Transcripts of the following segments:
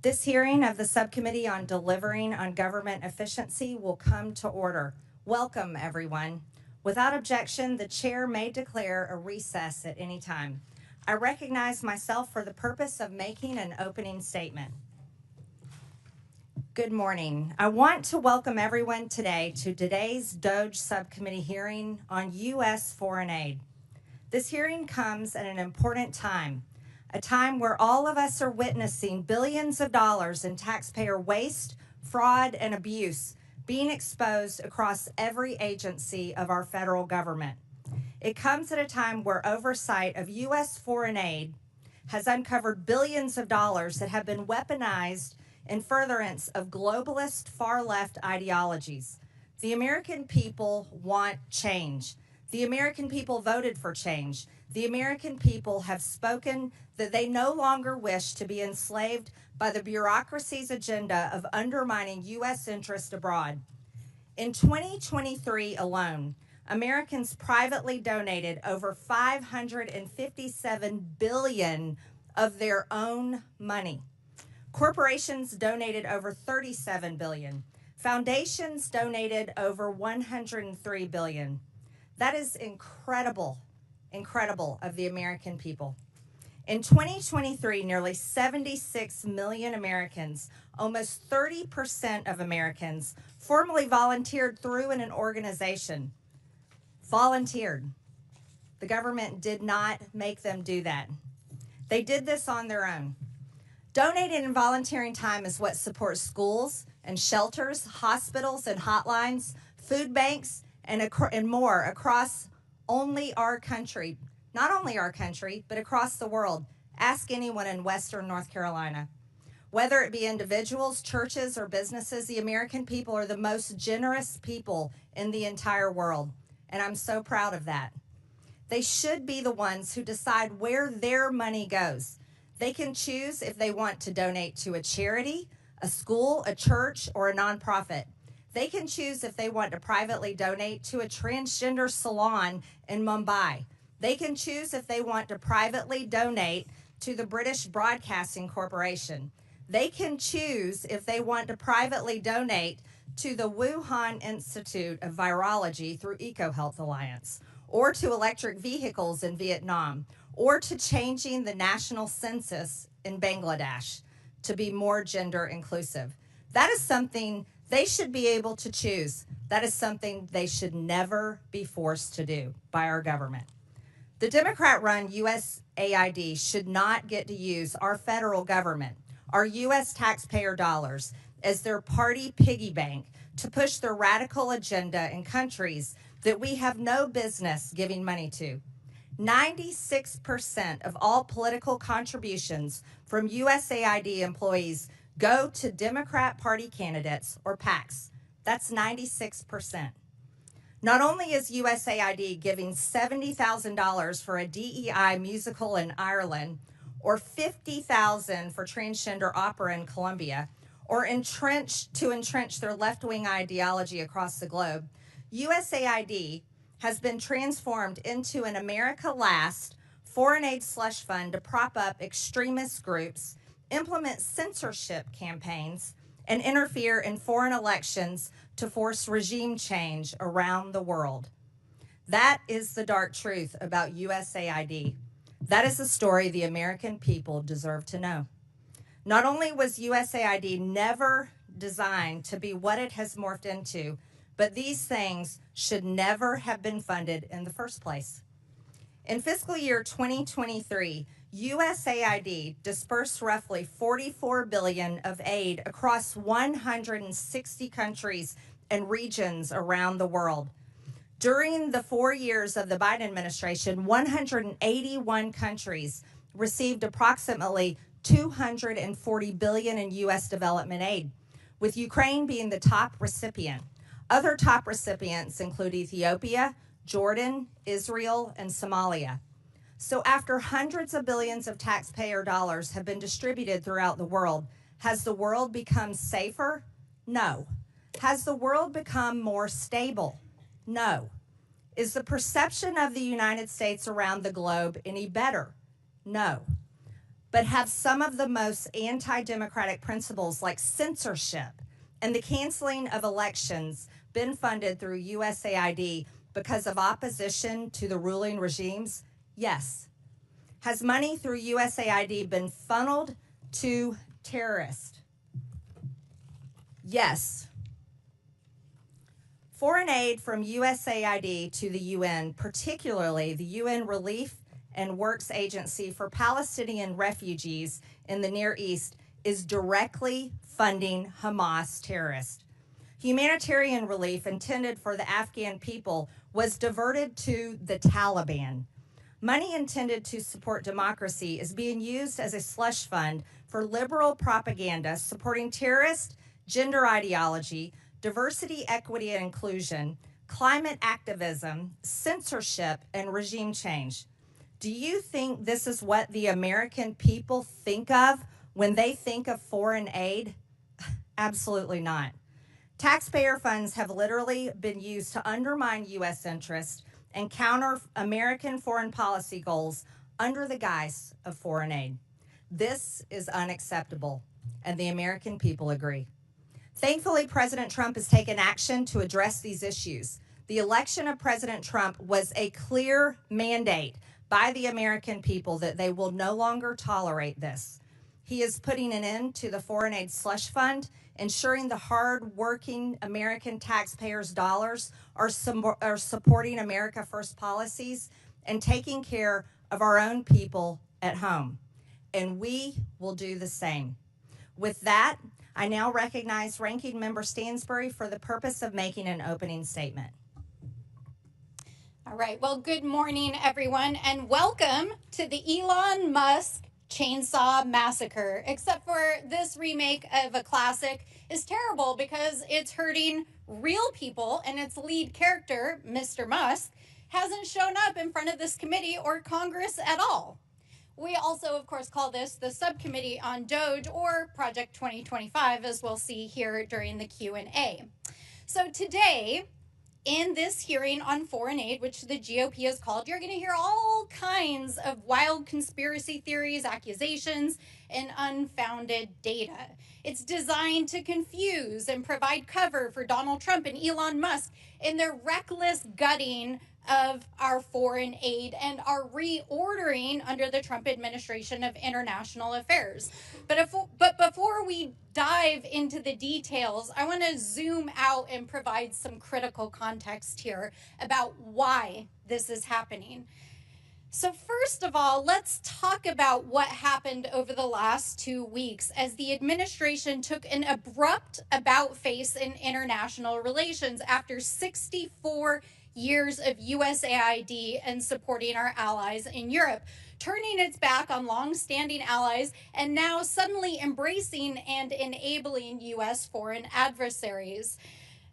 This hearing of the Subcommittee on Delivering on Government Efficiency will come to order. Welcome, everyone. Without objection, the chair may declare a recess at any time. I recognize myself for the purpose of making an opening statement. Good morning. I want to welcome everyone today to today's DOGE Subcommittee hearing on U.S. foreign aid. This hearing comes at an important time, a time where all of us are witnessing billions of dollars in taxpayer waste, fraud, and abuse being exposed across every agency of our federal government. It comes at a time where oversight of U.S. foreign aid has uncovered billions of dollars that have been weaponized in furtherance of globalist far-left ideologies. The American people want change. The American people voted for change. The American people have spoken that they no longer wish to be enslaved by the bureaucracy's agenda of undermining U.S. interest abroad. In 2023 alone, Americans privately donated over $557 billion of their own money. Corporations donated over $37 billion. Foundations donated over $103 billion. That is incredible of the American people. In 2023, nearly 76 million Americans, almost 30% of Americans, formally volunteered through an organization. Volunteered. The government did not make them do that. They did this on their own. Donating and volunteering time is what supports schools and shelters, hospitals and hotlines, food banks, and more across only our country. Not only our country, but across the world. Ask anyone in Western North Carolina. Whether it be individuals, churches, or businesses, the American people are the most generous people in the entire world. And I'm so proud of that. They should be the ones who decide where their money goes. They can choose if they want to donate to a charity, a school, a church, or a nonprofit. They can choose if they want to privately donate to a transgender salon in Mumbai. They can choose if they want to privately donate to the British Broadcasting Corporation. They can choose if they want to privately donate to the Wuhan Institute of Virology through EcoHealth Alliance, or to electric vehicles in Vietnam, or to changing the national census in Bangladesh to be more gender inclusive. That is something they should be able to choose. That is something they should never be forced to do by our government. The Democrat-run USAID should not get to use our federal government, our U.S. taxpayer dollars, as their party piggy bank to push their radical agenda in countries that we have no business giving money to. 96% of all political contributions from USAID employees go to Democrat Party candidates or PACs. That's 96%. Not only is USAID giving $70,000 for a DEI musical in Ireland, or $50,000 for transgender opera in Colombia, or entrench their left-wing ideology across the globe, USAID has been transformed into an America Last foreign aid slush fund to prop up extremist groups, implement censorship campaigns, and interfere in foreign elections to force regime change around the world. That is the dark truth about USAID. That is the story the American people deserve to know. Not only was USAID never designed to be what it has morphed into, but these things should never have been funded in the first place. In fiscal year 2023, USAID dispersed roughly $44 billion of aid across 160 countries and regions around the world. During the 4 years of the Biden administration, 181 countries received approximately $240 billion in U.S. development aid, with Ukraine being the top recipient. Other top recipients include Ethiopia, Jordan, Israel, and Somalia. So after hundreds of billions of taxpayer dollars have been distributed throughout the world, has the world become safer? No. Has the world become more stable? No. Is the perception of the United States around the globe any better? No. but have some of the most anti-democratic principles like censorship and the canceling of elections been funded through USAID because of opposition to the ruling regimes? Yes. Has money through USAID been funneled to terrorists? Yes. Foreign aid from USAID to the UN, particularly the UN Relief and Works Agency for Palestinian refugees in the Near East, is directly funding Hamas terrorists. Humanitarian relief intended for the Afghan people was diverted to the Taliban. Money intended to support democracy is being used as a slush fund for liberal propaganda supporting terrorist, gender ideology, diversity, equity, and inclusion, climate activism, censorship, and regime change. Do you think this is what the American people think of when they think of foreign aid? Absolutely not. Taxpayer funds have literally been used to undermine U.S. interests and counter American foreign policy goals under the guise of foreign aid. This is unacceptable, and the American people agree. Thankfully, President Trump has taken action to address these issues. The election of President Trump was a clear mandate by the American people that they will no longer tolerate this. He is putting an end to the foreign aid slush fund, ensuring the hard-working American taxpayers' dollars are supporting America First policies and taking care of our own people at home. And we will do the same. With that, I now recognize Ranking Member Stansbury for the purpose of making an opening statement. All right, well, good morning, everyone, and welcome to the Elon Musk Chainsaw Massacre, except for this remake of a classic is terrible because it's hurting real people, and its lead character, Mr. Musk, hasn't shown up in front of this committee or Congress at all. We also, of course, call this the Subcommittee on DOGE, or Project 2025, as we'll see here during the Q&A. So today, in this hearing on foreign aid, which the GOP has called, you're going to hear all kinds of wild conspiracy theories, accusations, and unfounded data. It's designed to confuse and provide cover for Donald Trump and Elon Musk in their reckless gutting of our foreign aid and our reordering under the Trump administration of international affairs. But before we dive into the details, I want to zoom out and provide some critical context here about why this is happening. So first of all, let's talk about what happened over the last 2 weeks as the administration took an abrupt about-face in international relations after 64 years of USAID and supporting our allies in Europe, turning its back on long-standing allies and now suddenly embracing and enabling U.S. foreign adversaries.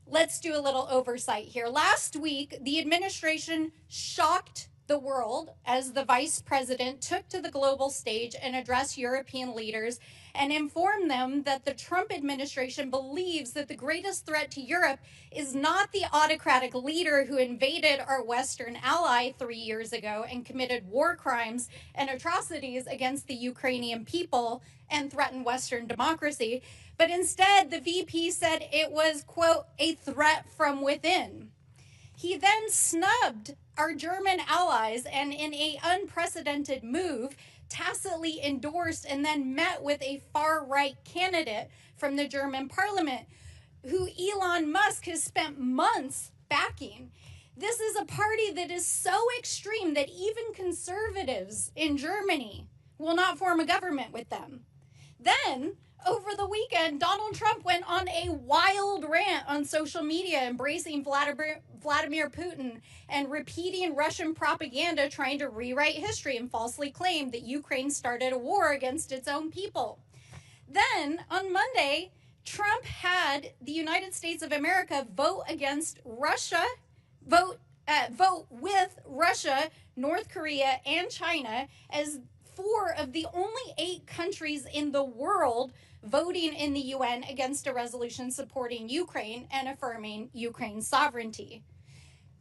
Let's do a little oversight here. Last week, the administration shocked the world as the vice president took to the global stage and addressed European leaders and informed them that the Trump administration believes that the greatest threat to Europe is not the autocratic leader who invaded our Western ally 3 years ago and committed war crimes and atrocities against the Ukrainian people and threatened Western democracy, but instead the VP said it was, quote, a threat from within. He then snubbed our German allies and in an unprecedented move, tacitly endorsed and then met with a far-right candidate from the German parliament who Elon Musk has spent months backing. This is a party that is so extreme that even conservatives in Germany will not form a government with them. Then, over the weekend, Donald Trump went on a wild rant on social media, embracing Vladimir Putin and repeating Russian propaganda, trying to rewrite history and falsely claim that Ukraine started a war against its own people. Then, on Monday, Trump had the United States of America vote with Russia, North Korea, and China as 4 of the only 8 countries in the world voting in the UN against a resolution supporting Ukraine and affirming Ukraine's sovereignty.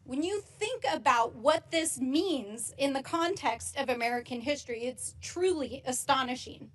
When you think about what this means in the context of American history, it's truly astonishing.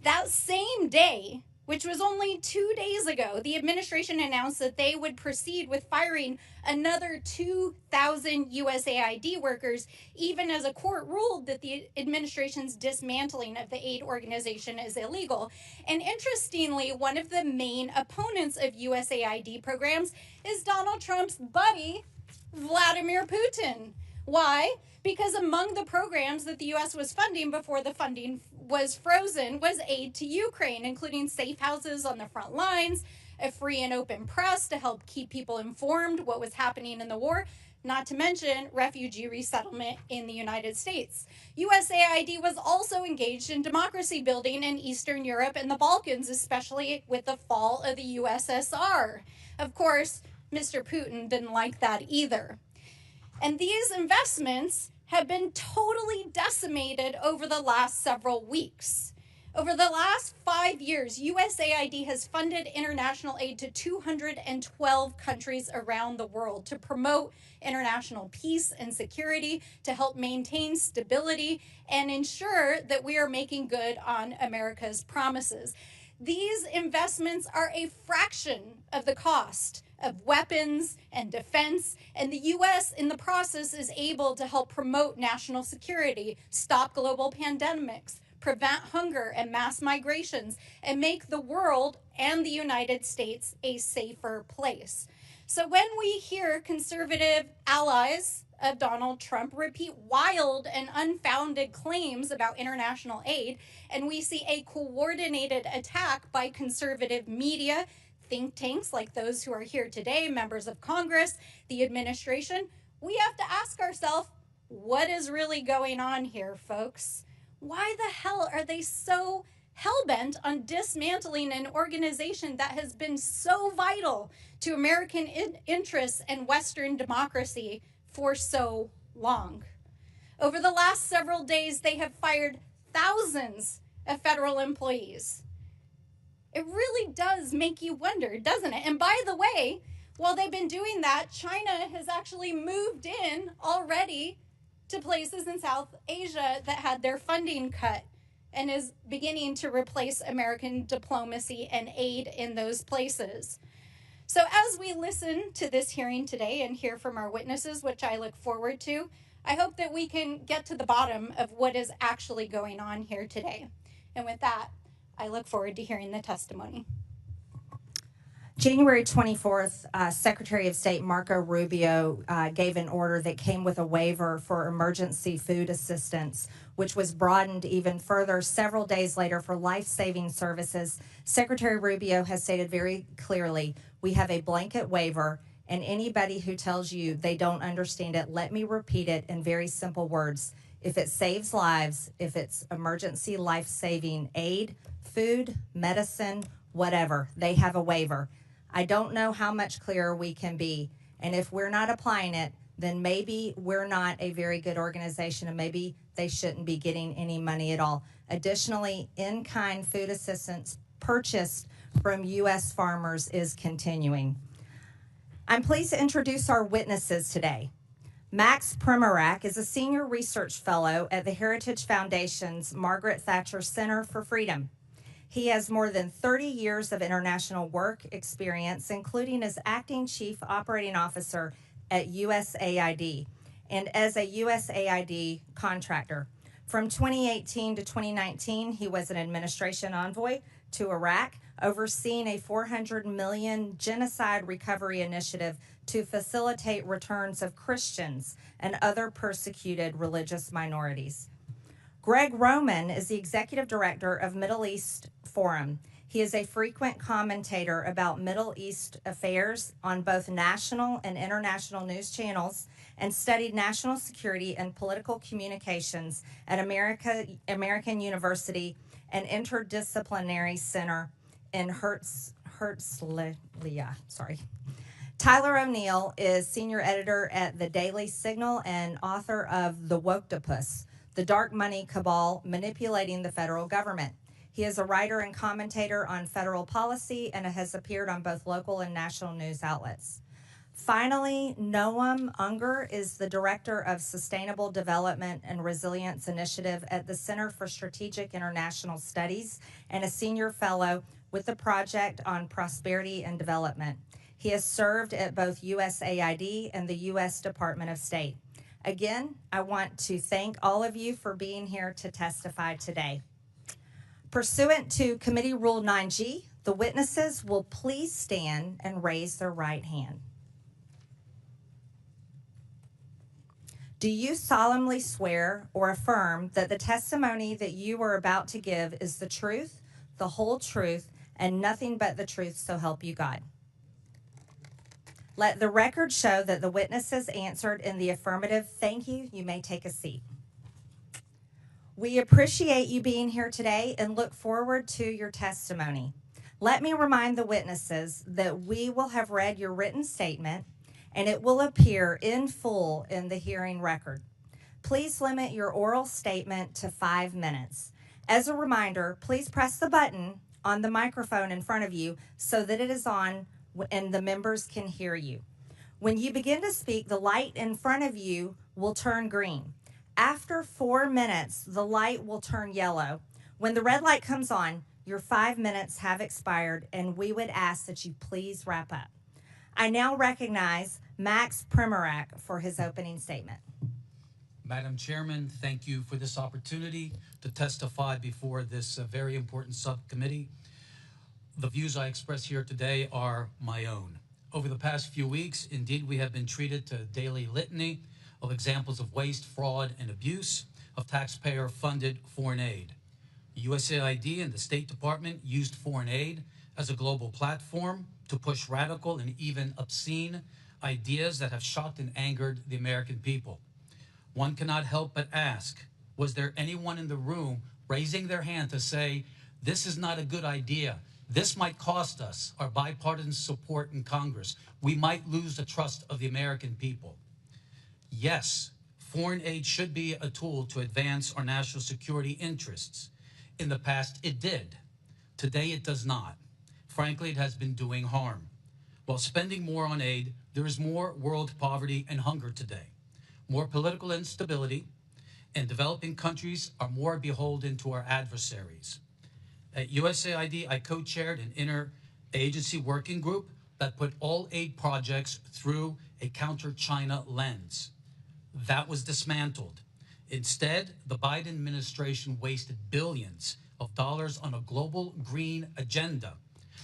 That same day, which was only 2 days ago, the administration announced that they would proceed with firing another 2,000 USAID workers, even as a court ruled that the administration's dismantling of the aid organization is illegal. And interestingly, one of the main opponents of USAID programs is Donald Trump's buddy, Vladimir Putin. Why? Because among the programs that the U.S. was funding before the funding was frozen was aid to Ukraine, including safe houses on the front lines, a free and open press to help keep people informed what was happening in the war, not to mention refugee resettlement in the United States. USAID was also engaged in democracy building in Eastern Europe and the Balkans, especially with the fall of the USSR. Of course, Mr. Putin didn't like that either. And these investments have been totally decimated over the last several weeks. Over the last 5 years, USAID has funded international aid to 212 countries around the world to promote international peace and security, to help maintain stability, and ensure that we are making good on America's promises. These investments are a fraction of the cost of weapons and defense, and the U.S. in the process is able to help promote national security, stop global pandemics, prevent hunger and mass migrations, and make the world and the United States a safer place. So when we hear conservative allies of Donald Trump repeat wild and unfounded claims about international aid, and we see a coordinated attack by conservative media, think tanks like those who are here today, members of Congress, the administration, we have to ask ourselves, what is really going on here, folks? Why the hell are they so hell-bent on dismantling an organization that has been so vital to American interests and Western democracy for so long? Over the last several days, they have fired thousands of federal employees. It really does make you wonder, doesn't it? And by the way, while they've been doing that, China has actually moved in already to places in South Asia that had their funding cut and is beginning to replace American diplomacy and aid in those places. So as we listen to this hearing today and hear from our witnesses, which I look forward to, I hope that we can get to the bottom of what is actually going on here today. And with that, I look forward to hearing the testimony. January 24th, Secretary of State Marco Rubio gave an order that came with a waiver for emergency food assistance, which was broadened even further several days later for life-saving services. Secretary Rubio has stated very clearly, we have a blanket waiver, and anybody who tells you they don't understand it, let me repeat it in very simple words. If it saves lives, if it's emergency life-saving aid, food, medicine, whatever, they have a waiver. I don't know how much clearer we can be. And if we're not applying it, then maybe we're not a very good organization and maybe they shouldn't be getting any money at all. Additionally, in-kind food assistance purchased from U.S. farmers is continuing. I'm pleased to introduce our witnesses today. Max Primac is a senior research fellow at the Heritage Foundation's Margaret Thatcher Center for Freedom. He has more than 30 years of international work experience, including as acting chief operating officer at USAID and as a USAID contractor. From 2018 to 2019, he was an administration envoy to Iraq, overseeing a $400 million genocide recovery initiative to facilitate returns of Christians and other persecuted religious minorities. Greg Roman is the executive director of Middle East Forum. He is a frequent commentator about Middle East affairs on both national and international news channels and studied national security and political communications at American University and Interdisciplinary Center in Herzliya. Tyler O'Neill is senior editor at The Daily Signal and author of The Woktopus, The Dark Money Cabal Manipulating the Federal Government. He is a writer and commentator on federal policy and has appeared on both local and national news outlets. Finally, Noam Unger is the Director of Sustainable Development and Resilience Initiative at the Center for Strategic International Studies and a Senior Fellow with the Project on Prosperity and Development. He has served at both USAID and the U.S. Department of State. Again, I want to thank all of you for being here to testify today. Pursuant to Committee Rule 9G, the witnesses will please stand and raise their right hand. Do you solemnly swear or affirm that the testimony that you are about to give is the truth, the whole truth, and nothing but the truth, so help you God? Let the record show that the witnesses answered in the affirmative. Thank you. You may take a seat. We appreciate you being here today and look forward to your testimony. Let me remind the witnesses that we will have read your written statement and it will appear in full in the hearing record. Please limit your oral statement to 5 minutes. As a reminder, please press the button on the microphone in front of you so that it is on and the members can hear you. When you begin to speak, the light in front of you will turn green. After 4 minutes, the light will turn yellow. When the red light comes on, your 5 minutes have expired, and we would ask that you please wrap up. I now recognize Max Primac for his opening statement. Madam Chairman, thank you for this opportunity to testify before this very important subcommittee. The views I express here today are my own. Over the past few weeks, indeed, we have been treated to a daily litany of examples of waste, fraud, and abuse of taxpayer-funded foreign aid. USAID and the State Department used foreign aid as a global platform to push radical and even obscene ideas that have shocked and angered the American people. One cannot help but ask, was there anyone in the room raising their hand to say, this is not a good idea? This might cost us our bipartisan support in Congress. We might lose the trust of the American people. Yes, foreign aid should be a tool to advance our national security interests. In the past, it did. Today, it does not. Frankly, it has been doing harm. While spending more on aid, there is more world poverty and hunger today, more political instability, and developing countries are more beholden to our adversaries. At USAID, I co-chaired an interagency working group that put all aid projects through a counter-China lens. That was dismantled. Instead, the Biden administration wasted billions of dollars on a global green agenda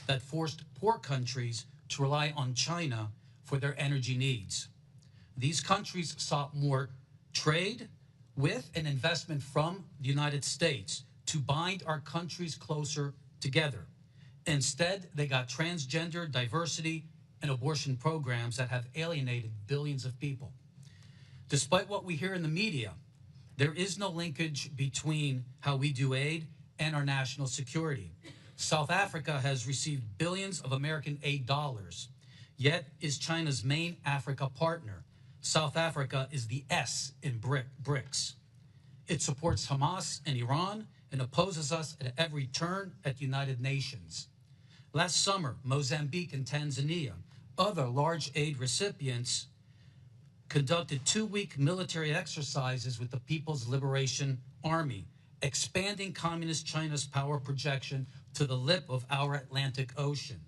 that forced poor countries to rely on China for their energy needs. These countries sought more trade with and investment from the United States to bind our countries closer together. Instead, they got transgender, diversity, and abortion programs that have alienated billions of people. Despite what we hear in the media, there is no linkage between how we do aid and our national security. South Africa has received billions of American aid dollars, yet is China's main Africa partner. South Africa is the S in BRICS. It supports Hamas and Iran and opposes us at every turn at the United Nations. Last summer, Mozambique and Tanzania, other large aid recipients, conducted 2-week military exercises with the People's Liberation Army, expanding Communist China's power projection to the lip of our Atlantic Ocean.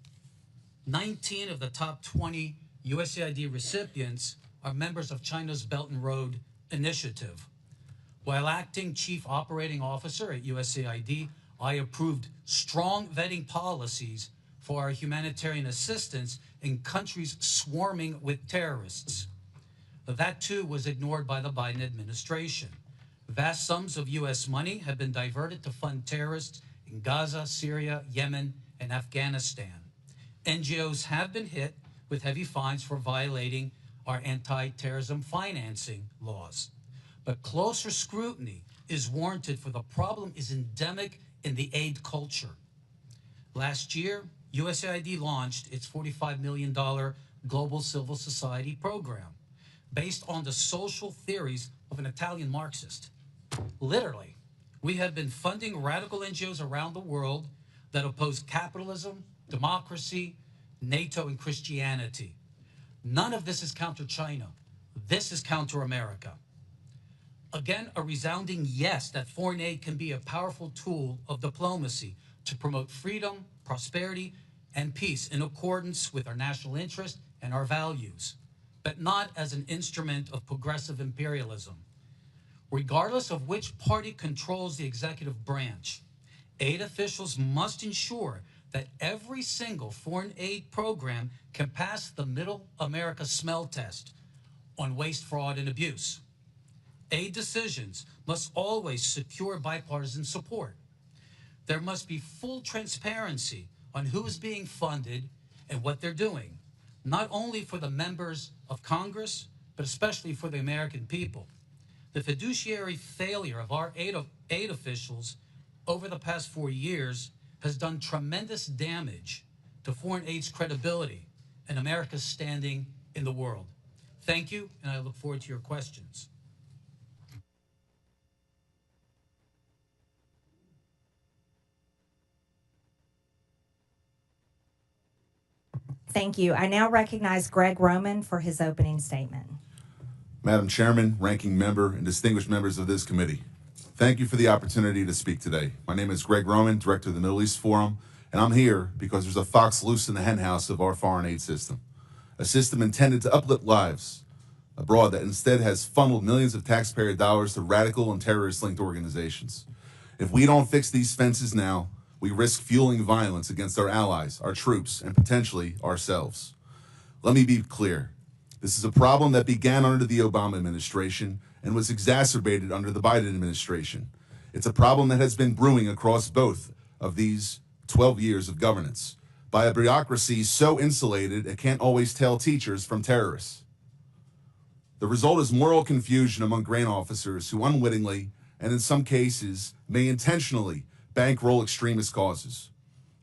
19 of the top 20 USAID recipients are members of China's Belt and Road Initiative. While acting Chief Operating Officer at USAID, I approved strong vetting policies for our humanitarian assistance in countries swarming with terrorists. That too was ignored by the Biden administration. Vast sums of U.S. money have been diverted to fund terrorists in Gaza, Syria, Yemen, and Afghanistan. NGOs have been hit with heavy fines for violating our anti-terrorism financing laws. But closer scrutiny is warranted, for the problem is endemic in the aid culture. Last year, USAID launched its $45 million Global Civil Society program based on the social theories of an Italian Marxist. Literally, we have been funding radical NGOs around the world that oppose capitalism, democracy, NATO, and Christianity. None of this is counter China. This is counter America. Again, a resounding yes that foreign aid can be a powerful tool of diplomacy to promote freedom, prosperity, and peace in accordance with our national interest and our values, but not as an instrument of progressive imperialism. Regardless of which party controls the executive branch, aid officials must ensure that every single foreign aid program can pass the Middle America smell test on waste, fraud, and abuse. Aid decisions must always secure bipartisan support. There must be full transparency on who is being funded and what they're doing, not only for the members of Congress, but especially for the American people. The fiduciary failure of our aid officials over the past 4 years has done tremendous damage to foreign aid's credibility and America's standing in the world. Thank you, and I look forward to your questions. Thank you. I now recognize Greg Roman for his opening statement. Madam Chairman, ranking member, and distinguished members of this committee, thank you for the opportunity to speak today. My name is Greg Roman, Director of the Middle East Forum, and I'm here because there's a fox loose in the henhouse of our foreign aid system, a system intended to uplift lives abroad that instead has funneled millions of taxpayer dollars to radical and terrorist-linked organizations. If we don't fix these fences now, we risk fueling violence against our allies, our troops, and potentially ourselves. Let me be clear. This is a problem that began under the Obama administration and was exacerbated under the Biden administration. It's a problem that has been brewing across both of these 12 years of governance by a bureaucracy so insulated it can't always tell teachers from terrorists. The result is moral confusion among grant officers who unwittingly, and in some cases, may intentionally bankroll extremist causes.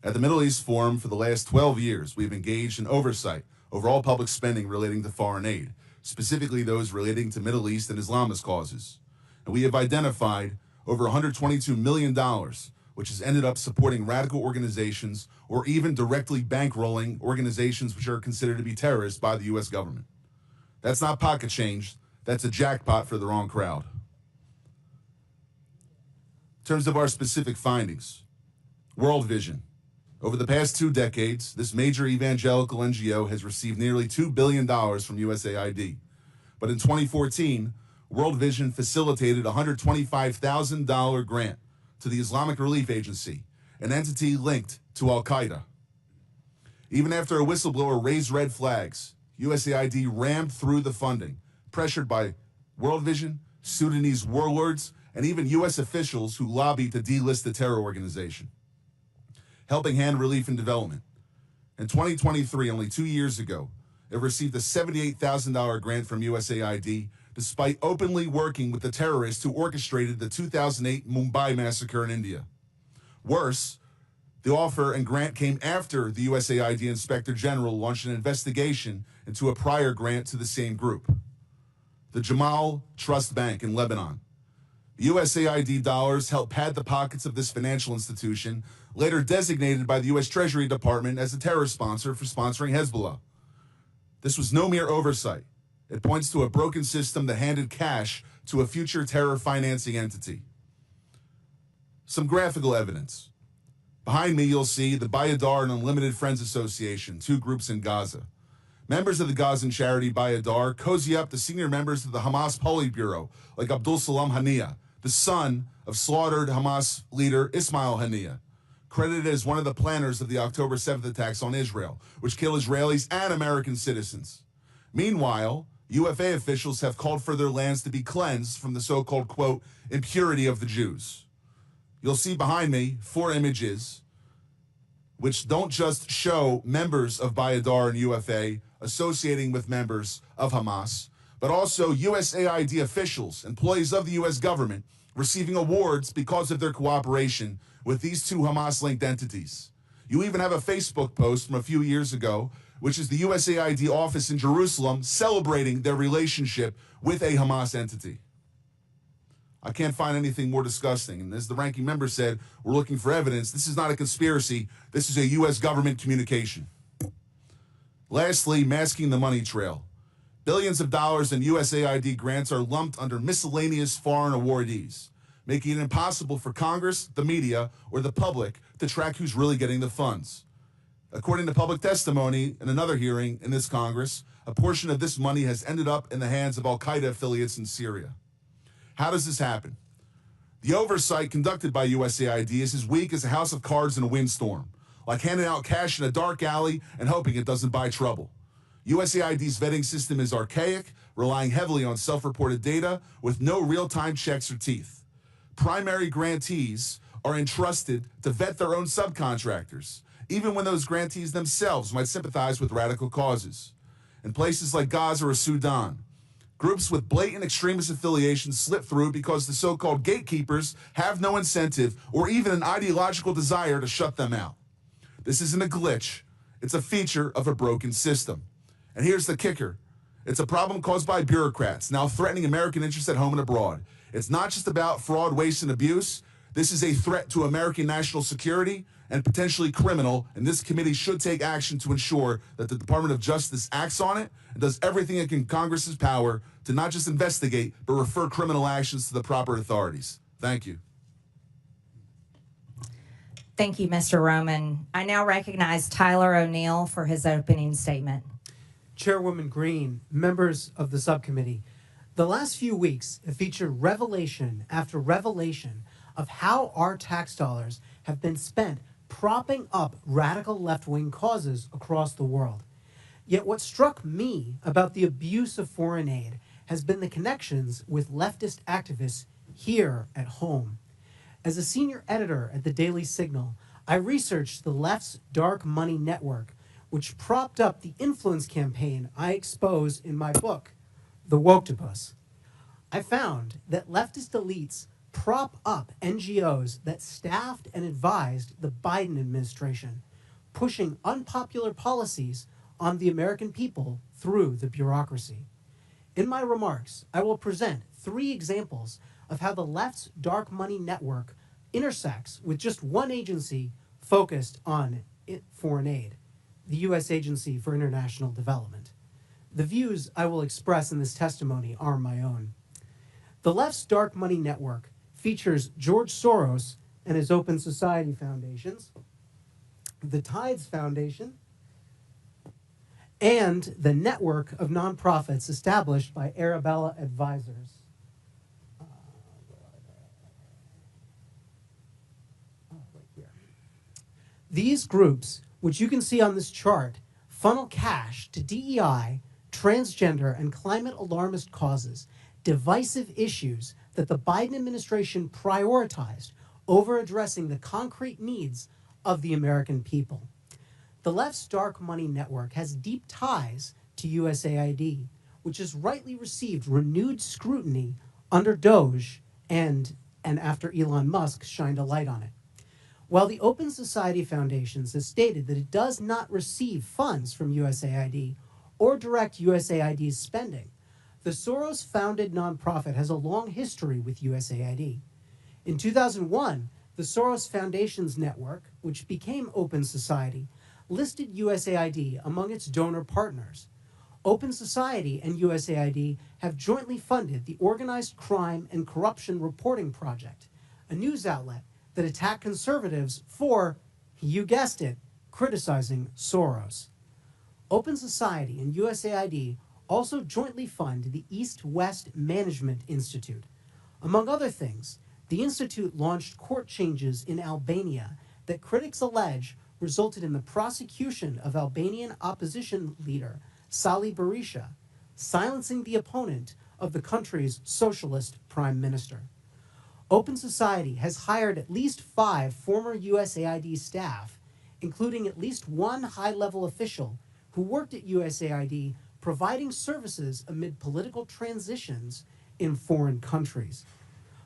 At the Middle East Forum for the last 12 years, we've engaged in oversight over all public spending relating to foreign aid, specifically those relating to Middle East and Islamist causes. And we have identified over $122 million, which has ended up supporting radical organizations or even directly bankrolling organizations which are considered to be terrorists by the U.S. government. That's not pocket change, that's a jackpot for the wrong crowd. In terms of our specific findings, World Vision. Over the past 2 decades, this major evangelical NGO has received nearly $2 billion from USAID. But in 2014, World Vision facilitated a $125,000 grant to the Islamic Relief Agency, an entity linked to Al-Qaeda. Even after a whistleblower raised red flags, USAID rammed through the funding, pressured by World Vision, Sudanese warlords, and even U.S. officials who lobbied to delist the terror organization. Helping Hand Relief and Development. In 2023, only 2 years ago, it received a $78,000 grant from USAID, despite openly working with the terrorists who orchestrated the 2008 Mumbai massacre in India. Worse, the offer and grant came after the USAID Inspector General launched an investigation into a prior grant to the same group. The Jamal Trust Bank in Lebanon. USAID dollars helped pad the pockets of this financial institution, later designated by the U.S. Treasury Department as a terror sponsor for sponsoring Hezbollah. This was no mere oversight. It points to a broken system that handed cash to a future terror financing entity. Some graphical evidence. Behind me, you'll see the Bayadar and Unlimited Friends Association, 2 groups in Gaza. Members of the Gazan charity Bayadar cozy up to senior members of the Hamas Politburo, like Abdul Salam Haniyeh, the son of slaughtered Hamas leader Ismail Haniyeh, credited as one of the planners of the October 7th attacks on Israel, which kill Israelis and American citizens. Meanwhile, UFA officials have called for their lands to be cleansed from the so-called, quote, impurity of the Jews. You'll see behind me 4 images which don't just show members of Bayadar and UFA associating with members of Hamas, but also USAID officials, employees of the U.S. government, receiving awards because of their cooperation with these 2 Hamas-linked entities. You even have a Facebook post from a few years ago, which is the USAID office in Jerusalem celebrating their relationship with a Hamas entity. I can't find anything more disgusting. And as the ranking member said, we're looking for evidence. This is not a conspiracy. This is a U.S. government communication. Lastly, masking the money trail. Billions of dollars in USAID grants are lumped under miscellaneous foreign awardees, making it impossible for Congress, the media, or the public to track who's really getting the funds. According to public testimony in another hearing in this Congress, a portion of this money has ended up in the hands of al-Qaeda affiliates in Syria. How does this happen? The oversight conducted by USAID is as weak as a house of cards in a windstorm, like handing out cash in a dark alley and hoping it doesn't buy trouble. USAID's vetting system is archaic, relying heavily on self-reported data with no real-time checks or teeth. Primary grantees are entrusted to vet their own subcontractors, even when those grantees themselves might sympathize with radical causes. In places like Gaza or Sudan, groups with blatant extremist affiliations slip through because the so-called gatekeepers have no incentive or even an ideological desire to shut them out. This isn't a glitch. It's a feature of a broken system. And here's the kicker. It's a problem caused by bureaucrats now threatening American interests at home and abroad. It's not just about fraud, waste, and abuse. This is a threat to American national security and potentially criminal, and this committee should take action to ensure that the Department of Justice acts on it and does everything it can in Congress's power to not just investigate, but refer criminal actions to the proper authorities. Thank you. Thank you, Mr. Roman. I now recognize Tyler O'Neill for his opening statement. Chairwoman Green, members of the subcommittee, the last few weeks have featured revelation after revelation of how our tax dollars have been spent propping up radical left-wing causes across the world. Yet what struck me about the abuse of foreign aid has been the connections with leftist activists here at home. As a senior editor at the Daily Signal, I researched the left's dark money network, which propped up the influence campaign I expose in my book, The Woktopus. I found that leftist elites prop up NGOs that staffed and advised the Biden administration, pushing unpopular policies on the American people through the bureaucracy. In my remarks, I will present 3 examples of how the left's dark money network intersects with just one agency focused on foreign aid, the U.S. Agency for International Development. The views I will express in this testimony are my own. The left's dark money network features George Soros and his Open Society Foundations, the Tides Foundation, and the network of nonprofits established by Arabella Advisors. Right here. These groups, which you can see on this chart, funnel cash to DEI, transgender, and climate alarmist causes, divisive issues that the Biden administration prioritized over addressing the concrete needs of the American people. The left's dark money network has deep ties to USAID, which has rightly received renewed scrutiny under DOGE and after Elon Musk shined a light on it. While the Open Society Foundations has stated that it does not receive funds from USAID or direct USAID's spending, the Soros-founded nonprofit has a long history with USAID. In 2001, the Soros Foundations Network, which became Open Society, listed USAID among its donor partners. Open Society and USAID have jointly funded the Organized Crime and Corruption Reporting Project, a news outlet that attacked conservatives for, you guessed it, criticizing Soros. Open Society and USAID also jointly fund the East-West Management Institute. Among other things, the institute launched court changes in Albania that critics allege resulted in the prosecution of Albanian opposition leader Sali Berisha, silencing the opponent of the country's socialist prime minister. Open Society has hired at least 5 former USAID staff, including at least 1 high-level official who worked at USAID providing services amid political transitions in foreign countries.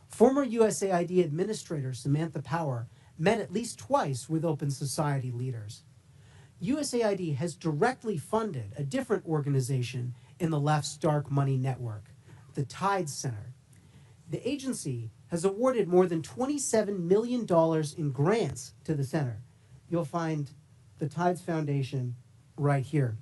Former USAID Administrator Samantha Power met at least twice with Open Society leaders. USAID has directly funded a different organization in the left's dark money network, the Tides Center. The agency has awarded more than $27 million in grants to the center. You'll find the Tides Foundation right here.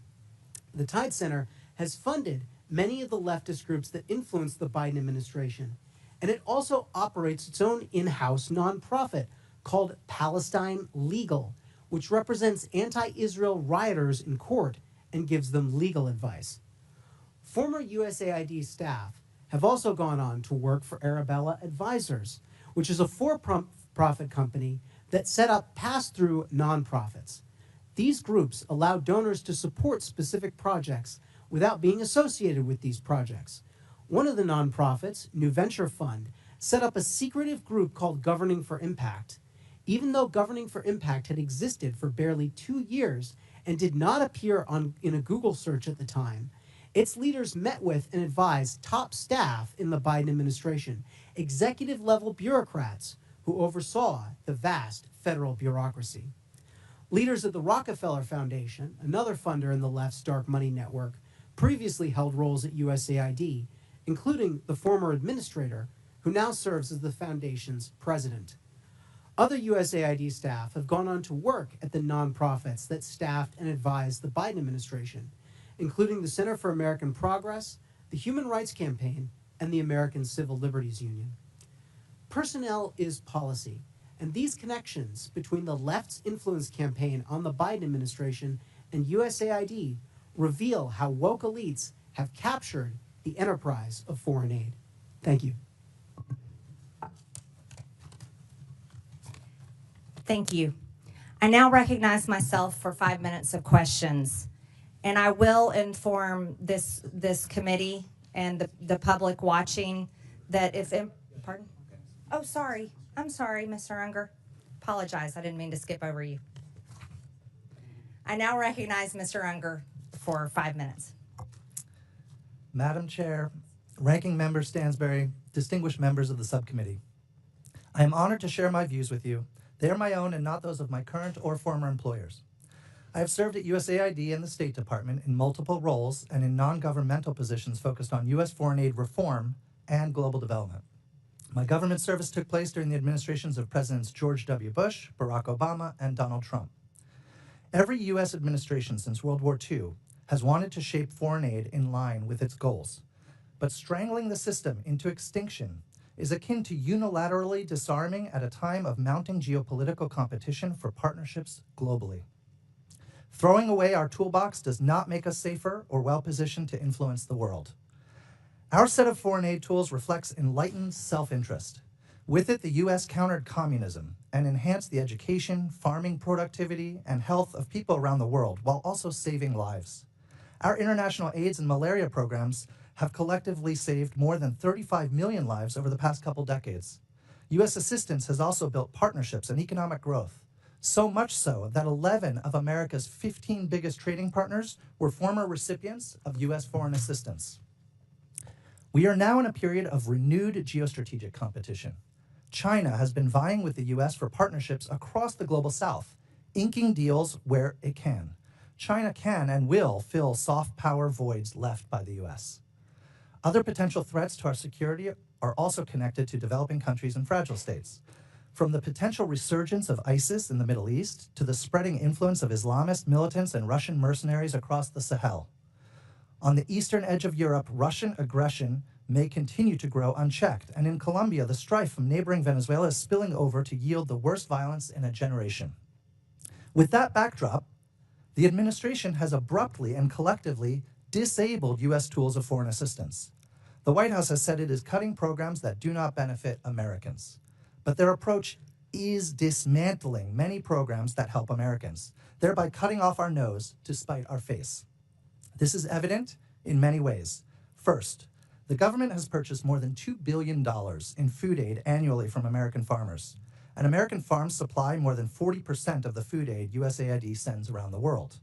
The Tide Center has funded many of the leftist groups that influence the Biden administration, and it also operates its own in-house nonprofit called Palestine Legal, which represents anti-Israel rioters in court and gives them legal advice. Former USAID staff have also gone on to work for Arabella Advisors, which is a for-profit company that set up pass-through nonprofits. These groups allow donors to support specific projects without being associated with these projects. One of the nonprofits, New Venture Fund, set up a secretive group called Governing for Impact. Even though Governing for Impact had existed for barely 2 years and did not appear in a Google search at the time, its leaders met with and advised top staff in the Biden administration, executive-level bureaucrats who oversaw the vast federal bureaucracy. Leaders of the Rockefeller Foundation, another funder in the left's dark money network, previously held roles at USAID, including the former administrator, who now serves as the foundation's president. Other USAID staff have gone on to work at the nonprofits that staffed and advised the Biden administration, including the Center for American Progress, the Human Rights Campaign, and the American Civil Liberties Union. Personnel is policy, and these connections between the left's influence campaign on the Biden administration and USAID reveal how woke elites have captured the enterprise of foreign aid. Thank you. Thank you. I now recognize myself for 5 minutes of questions, and I will inform this committee and the public watching that if, pardon? Oh, sorry. I'm sorry, Mr. Unger. Apologize. I didn't mean to skip over you. I now recognize Mr. Unger for 5 minutes. Madam Chair, Ranking Member Stansberry, distinguished members of the subcommittee, I am honored to share my views with you. They are my own and not those of my current or former employers. I have served at USAID and the State Department in multiple roles and in non-governmental positions focused on U.S. foreign aid reform and global development. My government service took place during the administrations of Presidents George W. Bush, Barack Obama, and Donald Trump. Every U.S. administration since World War II has wanted to shape foreign aid in line with its goals. But strangling the system into extinction is akin to unilaterally disarming at a time of mounting geopolitical competition for partnerships globally. Throwing away our toolbox does not make us safer or well-positioned to influence the world. Our set of foreign aid tools reflects enlightened self-interest. With it, the U.S. countered communism and enhanced the education, farming productivity, and health of people around the world while also saving lives. Our international AIDS and malaria programs have collectively saved more than 35 million lives over the past couple decades. U.S. assistance has also built partnerships and economic growth, so much so that 11 of America's 15 biggest trading partners were former recipients of U.S. foreign assistance. We are now in a period of renewed geostrategic competition. China has been vying with the U.S. for partnerships across the global south, inking deals where it can. China can and will fill soft power voids left by the U.S. Other potential threats to our security are also connected to developing countries and fragile states. From the potential resurgence of ISIS in the Middle East to the spreading influence of Islamist militants and Russian mercenaries across the Sahel. On the eastern edge of Europe, Russian aggression may continue to grow unchecked, and in Colombia, the strife from neighboring Venezuela is spilling over to yield the worst violence in a generation. With that backdrop, the administration has abruptly and collectively disabled U.S. tools of foreign assistance. The White House has said it is cutting programs that do not benefit Americans. But their approach is dismantling many programs that help Americans, thereby cutting off our nose to spite our face. This is evident in many ways. First, the government has purchased more than $2 billion in food aid annually from American farmers, and American farms supply more than 40% of the food aid USAID sends around the world.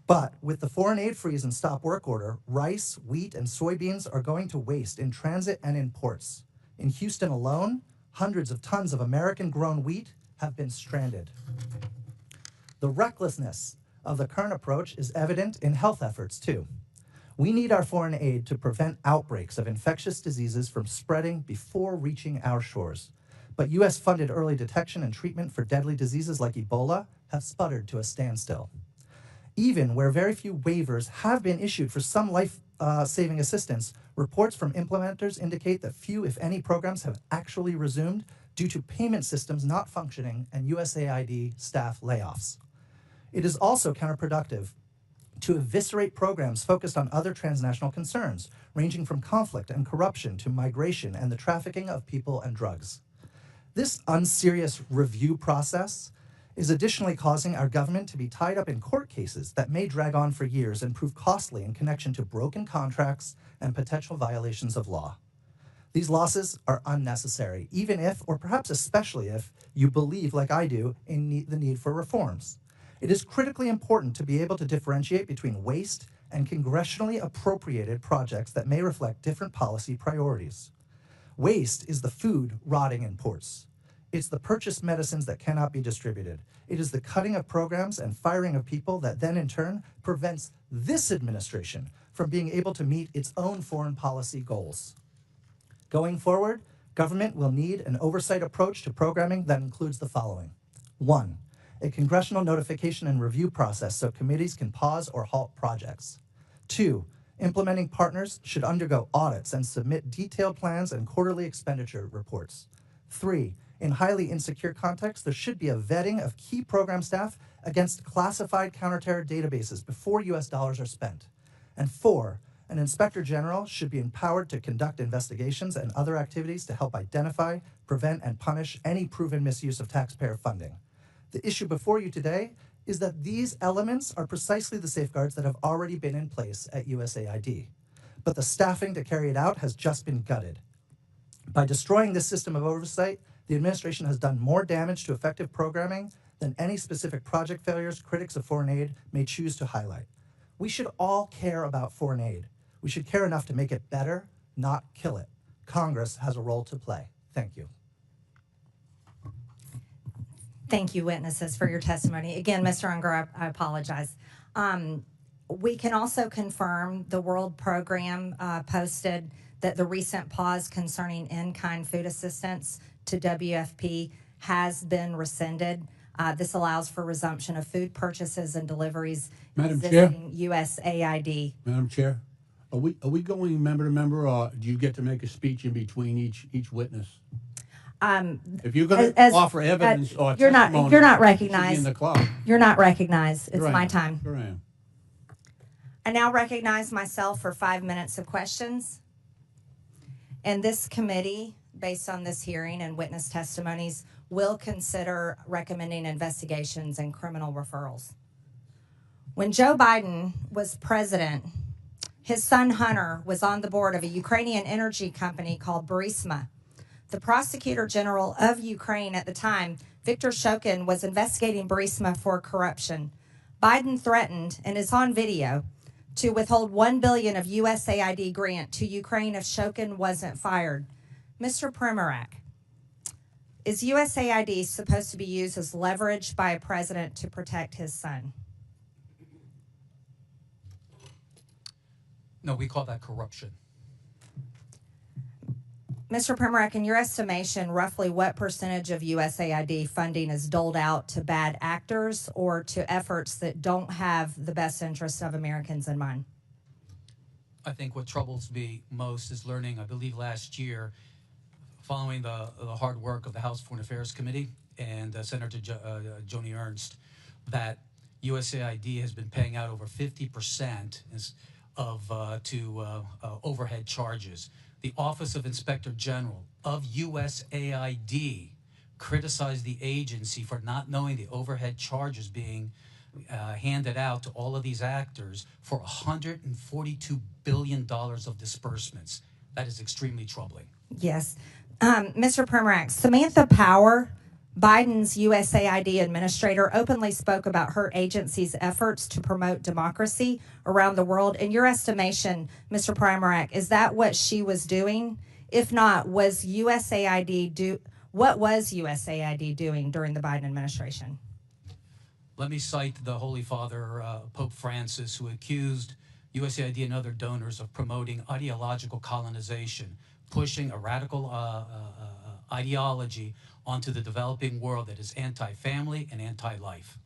But with the foreign aid freeze and stop work order, rice, wheat, and soybeans are going to waste in transit and in ports. In Houston alone, hundreds of tons of American-grown wheat have been stranded. The recklessness of the current approach is evident in health efforts, too. We need our foreign aid to prevent outbreaks of infectious diseases from spreading before reaching our shores. But U.S.-funded early detection and treatment for deadly diseases like Ebola have sputtered to a standstill. Even where very few waivers have been issued for some life-saving assistance, reports from implementers indicate that few, if any, programs have actually resumed due to payment systems not functioning and USAID staff layoffs. It is also counterproductive to eviscerate programs focused on other transnational concerns, ranging from conflict and corruption to migration and the trafficking of people and drugs. This unserious review process is additionally causing our government to be tied up in court cases that may drag on for years and prove costly in connection to broken contracts and potential violations of law. These losses are unnecessary, even if, or perhaps especially if, you believe, like I do, in the need for reforms. It is critically important to be able to differentiate between waste and congressionally appropriated projects that may reflect different policy priorities. Waste is the food rotting in ports. It's the purchased medicines that cannot be distributed. It is the cutting of programs and firing of people that then in turn prevents this administration from being able to meet its own foreign policy goals. Going forward, government will need an oversight approach to programming that includes the following. 1, a congressional notification and review process so committees can pause or halt projects. 2, implementing partners should undergo audits and submit detailed plans and quarterly expenditure reports. 3, in highly insecure contexts, there should be a vetting of key program staff against classified counterterror databases before U.S. dollars are spent. And 4, an inspector general should be empowered to conduct investigations and other activities to help identify, prevent, and punish any proven misuse of taxpayer funding. The issue before you today is that these elements are precisely the safeguards that have already been in place at USAID. But the staffing to carry it out has just been gutted. By destroying this system of oversight, the administration has done more damage to effective programming than any specific project failures critics of foreign aid may choose to highlight. We should all care about foreign aid. We should care enough to make it better, not kill it. Congress has a role to play. Thank you. Thank you, witnesses, for your testimony. Again, Mr. Unger, I apologize. We can also confirm the World Program posted that the recent pause concerning in-kind food assistance to WFP has been rescinded. This allows for resumption of food purchases and deliveries Madam Chair? visiting USAID. Madam Chair, are we going member to member, or do you get to make a speech in between each witness? If you're going to offer evidence or you're testimony, you're not you should recognized. be in the clock. You're not recognized. It's Sure I my am. time. Sure I am. I now recognize myself for 5 minutes of questions. And this committee, based on this hearing and witness testimonies, will consider recommending investigations and criminal referrals. When Joe Biden was president, his son Hunter was on the board of a Ukrainian energy company called Burisma. The prosecutor general of Ukraine at the time, Viktor Shokin, was investigating Burisma for corruption. Biden threatened, and is on video, to withhold $1 billion of USAID grant to Ukraine if Shokin wasn't fired. Mr. Primac, is USAID supposed to be used as leverage by a president to protect his son? No, we call that corruption. Mr. Primac, in your estimation, roughly what percentage of USAID funding is doled out to bad actors or to efforts that don't have the best interests of Americans in mind? I think what troubles me most is learning, I believe last year, following the hard work of the House Foreign Affairs Committee and Senator Joni Ernst, that USAID has been paying out over 50% to overhead charges. The Office of Inspector General of USAID criticized the agency for not knowing the overhead charges being handed out to all of these actors for $142 billion of disbursements. That is extremely troubling. Yes. Mr. Primac, Samantha Power, Biden's USAID administrator, openly spoke about her agency's efforts to promote democracy around the world. In your estimation, Mr. Primac, is that what she was doing? If not, what was USAID doing during the Biden administration? Let me cite the Holy Father, Pope Francis, who accused USAID and other donors of promoting ideological colonization, pushing a radical ideology onto the developing world that is anti-family and anti-life.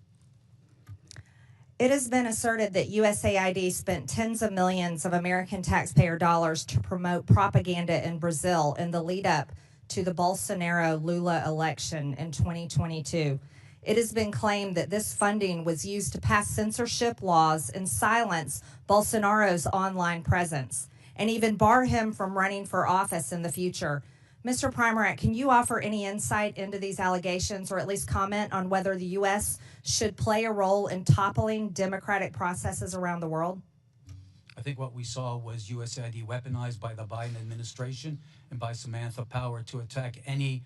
It has been asserted that USAID spent tens of millions of American taxpayer dollars to promote propaganda in Brazil in the lead up to the Bolsonaro-Lula election in 2022. It has been claimed that this funding was used to pass censorship laws and silence Bolsonaro's online presence, and even bar him from running for office in the future. Mr. Primac, can you offer any insight into these allegations, or at least comment on whether the U.S. should play a role in toppling democratic processes around the world? I think what we saw was USAID weaponized by the Biden administration and by Samantha Power to attack any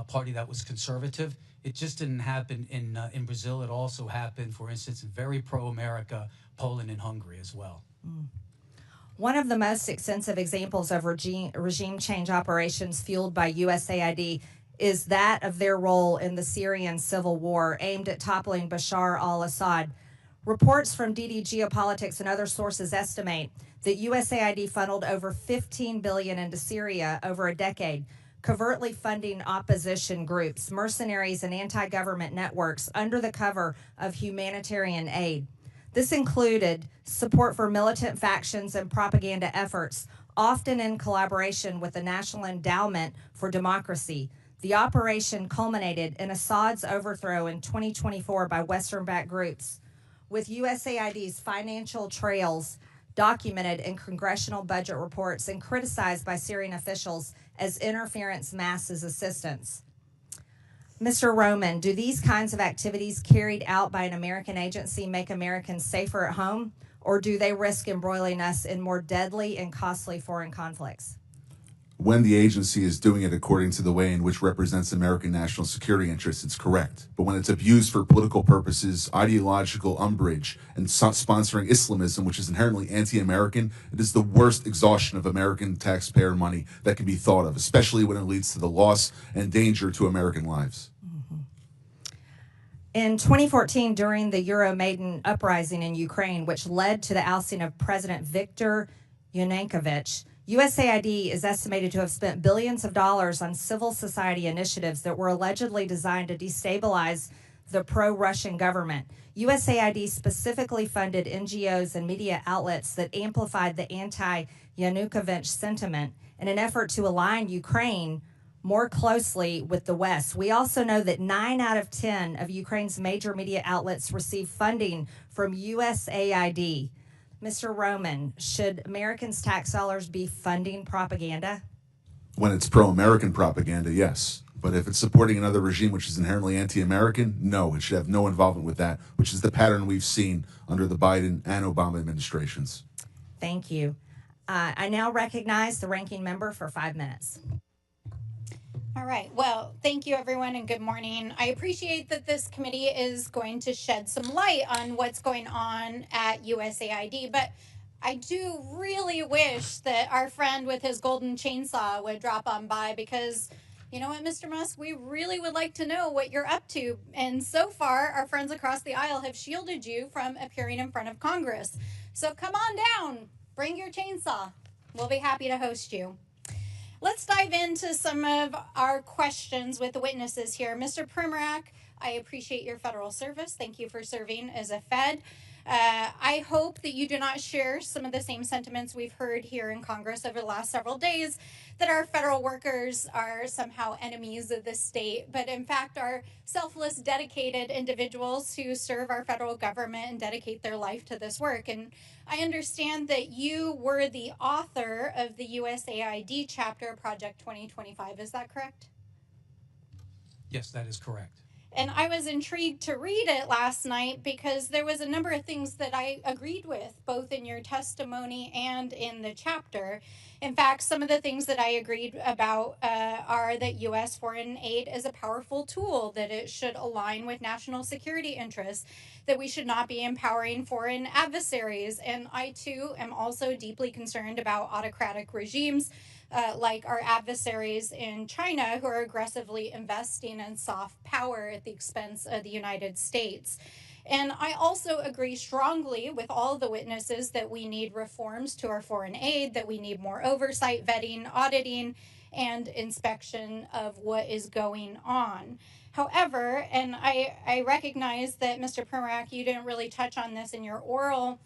party that was conservative. It just didn't happen in Brazil. It also happened, for instance, in very pro-America, Poland and Hungary as well. One of the most extensive examples of regime change operations fueled by USAID is that of their role in the Syrian civil war aimed at toppling Bashar al-Assad. Reports from DD Geopolitics and other sources estimate that USAID funneled over $15 billion into Syria over a decade, covertly funding opposition groups, mercenaries, and anti-government networks under the cover of humanitarian aid. This included support for militant factions and propaganda efforts, often in collaboration with the National Endowment for Democracy. The operation culminated in Assad's overthrow in 2024 by Western-backed groups, with USAID's financial trails documented in congressional budget reports and criticized by Syrian officials as interference masks as assistance. Mr. Roman, do these kinds of activities carried out by an American agency make Americans safer at home, or do they risk embroiling us in more deadly and costly foreign conflicts? When the agency is doing it according to the way in which represents American national security interests, it's correct. But when it's abused for political purposes, ideological umbrage, and sponsoring Islamism, which is inherently anti-American, it is the worst exhaustion of American taxpayer money that can be thought of, especially when it leads to the loss and danger to American lives. In 2014, during the Euromaidan uprising in Ukraine, which led to the ousting of President Viktor Yanukovych, USAID is estimated to have spent billions of dollars on civil society initiatives that were allegedly designed to destabilize the pro-Russian government. USAID specifically funded NGOs and media outlets that amplified the anti-Yanukovych sentiment in an effort to align Ukraine more closely with the West. We also know that 9 out of 10 of Ukraine's major media outlets receive funding from USAID. Mr. Roman, should Americans' tax dollars be funding propaganda? When it's pro-American propaganda, yes. But if it's supporting another regime which is inherently anti-American, no, it should have no involvement with that, which is the pattern we've seen under the Biden and Obama administrations. Thank you. I now recognize the ranking member for 5 minutes. All right. Well, thank you, everyone, and good morning. I appreciate that this committee is going to shed some light on what's going on at USAID, but I do really wish that our friend with his golden chainsaw would drop on by, because you know what, Mr. Musk, we really would like to know what you're up to. And so far, our friends across the aisle have shielded you from appearing in front of Congress. So come on down, bring your chainsaw. We'll be happy to host you. Let's dive into some of our questions with the witnesses here. Mr. Primac, I appreciate your federal service. Thank you for serving as a Fed. I hope that you do not share some of the same sentiments we've heard here in Congress over the last several days, that our federal workers are somehow enemies of the state, but in fact are selfless, dedicated individuals who serve our federal government and dedicate their life to this work. And I understand that you were the author of the USAID chapter, Project 2025. Is that correct? Yes, that is correct. And I was intrigued to read it last night because there was a number of things that I agreed with, both in your testimony and in the chapter. In fact, some of the things that I agreed about are that U.S. foreign aid is a powerful tool, that it should align with national security interests, that we should not be empowering foreign adversaries. And I, too, am also deeply concerned about autocratic regimes like our adversaries in China, who are aggressively investing in soft power at the expense of the United States. And I also agree strongly with all the witnesses that we need reforms to our foreign aid, that we need more oversight, vetting, auditing, and inspection of what is going on. However, and I recognize that Mr. Primac, you didn't really touch on this in your oral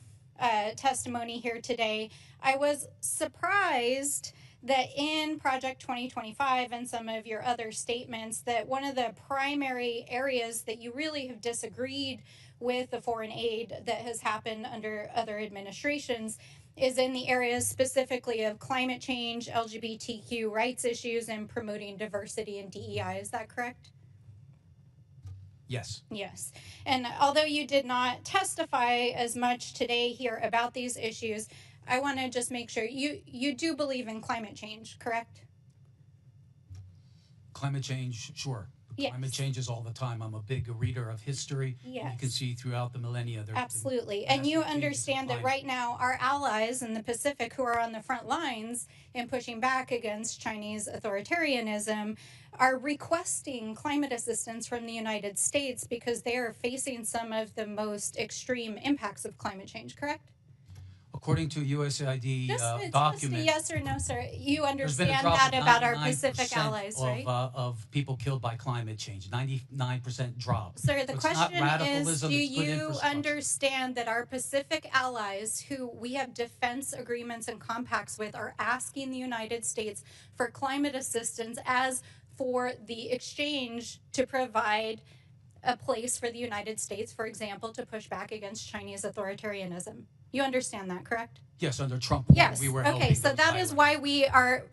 testimony here today. I was surprised that in Project 2025 and some of your other statements that one of the primary areas that you really have disagreed with the foreign aid that has happened under other administrations is in the areas specifically of climate change, LGBTQ rights issues, and promoting diversity and DEI. Is that correct? Yes. Yes. And although you did not testify as much today here about these issues, I want to just make sure you do believe in climate change, correct? Climate change, sure. Yes. Climate changes all the time. I'm a big reader of history. Yes. And you can see throughout the millennia. Absolutely. And you understand that right now our allies in the Pacific who are on the front lines in pushing back against Chinese authoritarianism are requesting climate assistance from the United States because they are facing some of the most extreme impacts of climate change, correct? According to USAID Just document, a yes or no, sir. You there's been a understand drop that of about our 99% Pacific allies, right? of people killed by climate change. 99% drop. Sir, the So it's question not is, radicalism, do it's good you infrastructure. understand that our Pacific allies, who we have defense agreements and compacts with, are asking the United States for climate assistance as for the exchange to provide a place for the United States, for example, to push back against Chinese authoritarianism? You understand that, correct? Yes, under Trump, Yes. we were Okay, helping so those that is islands. why we are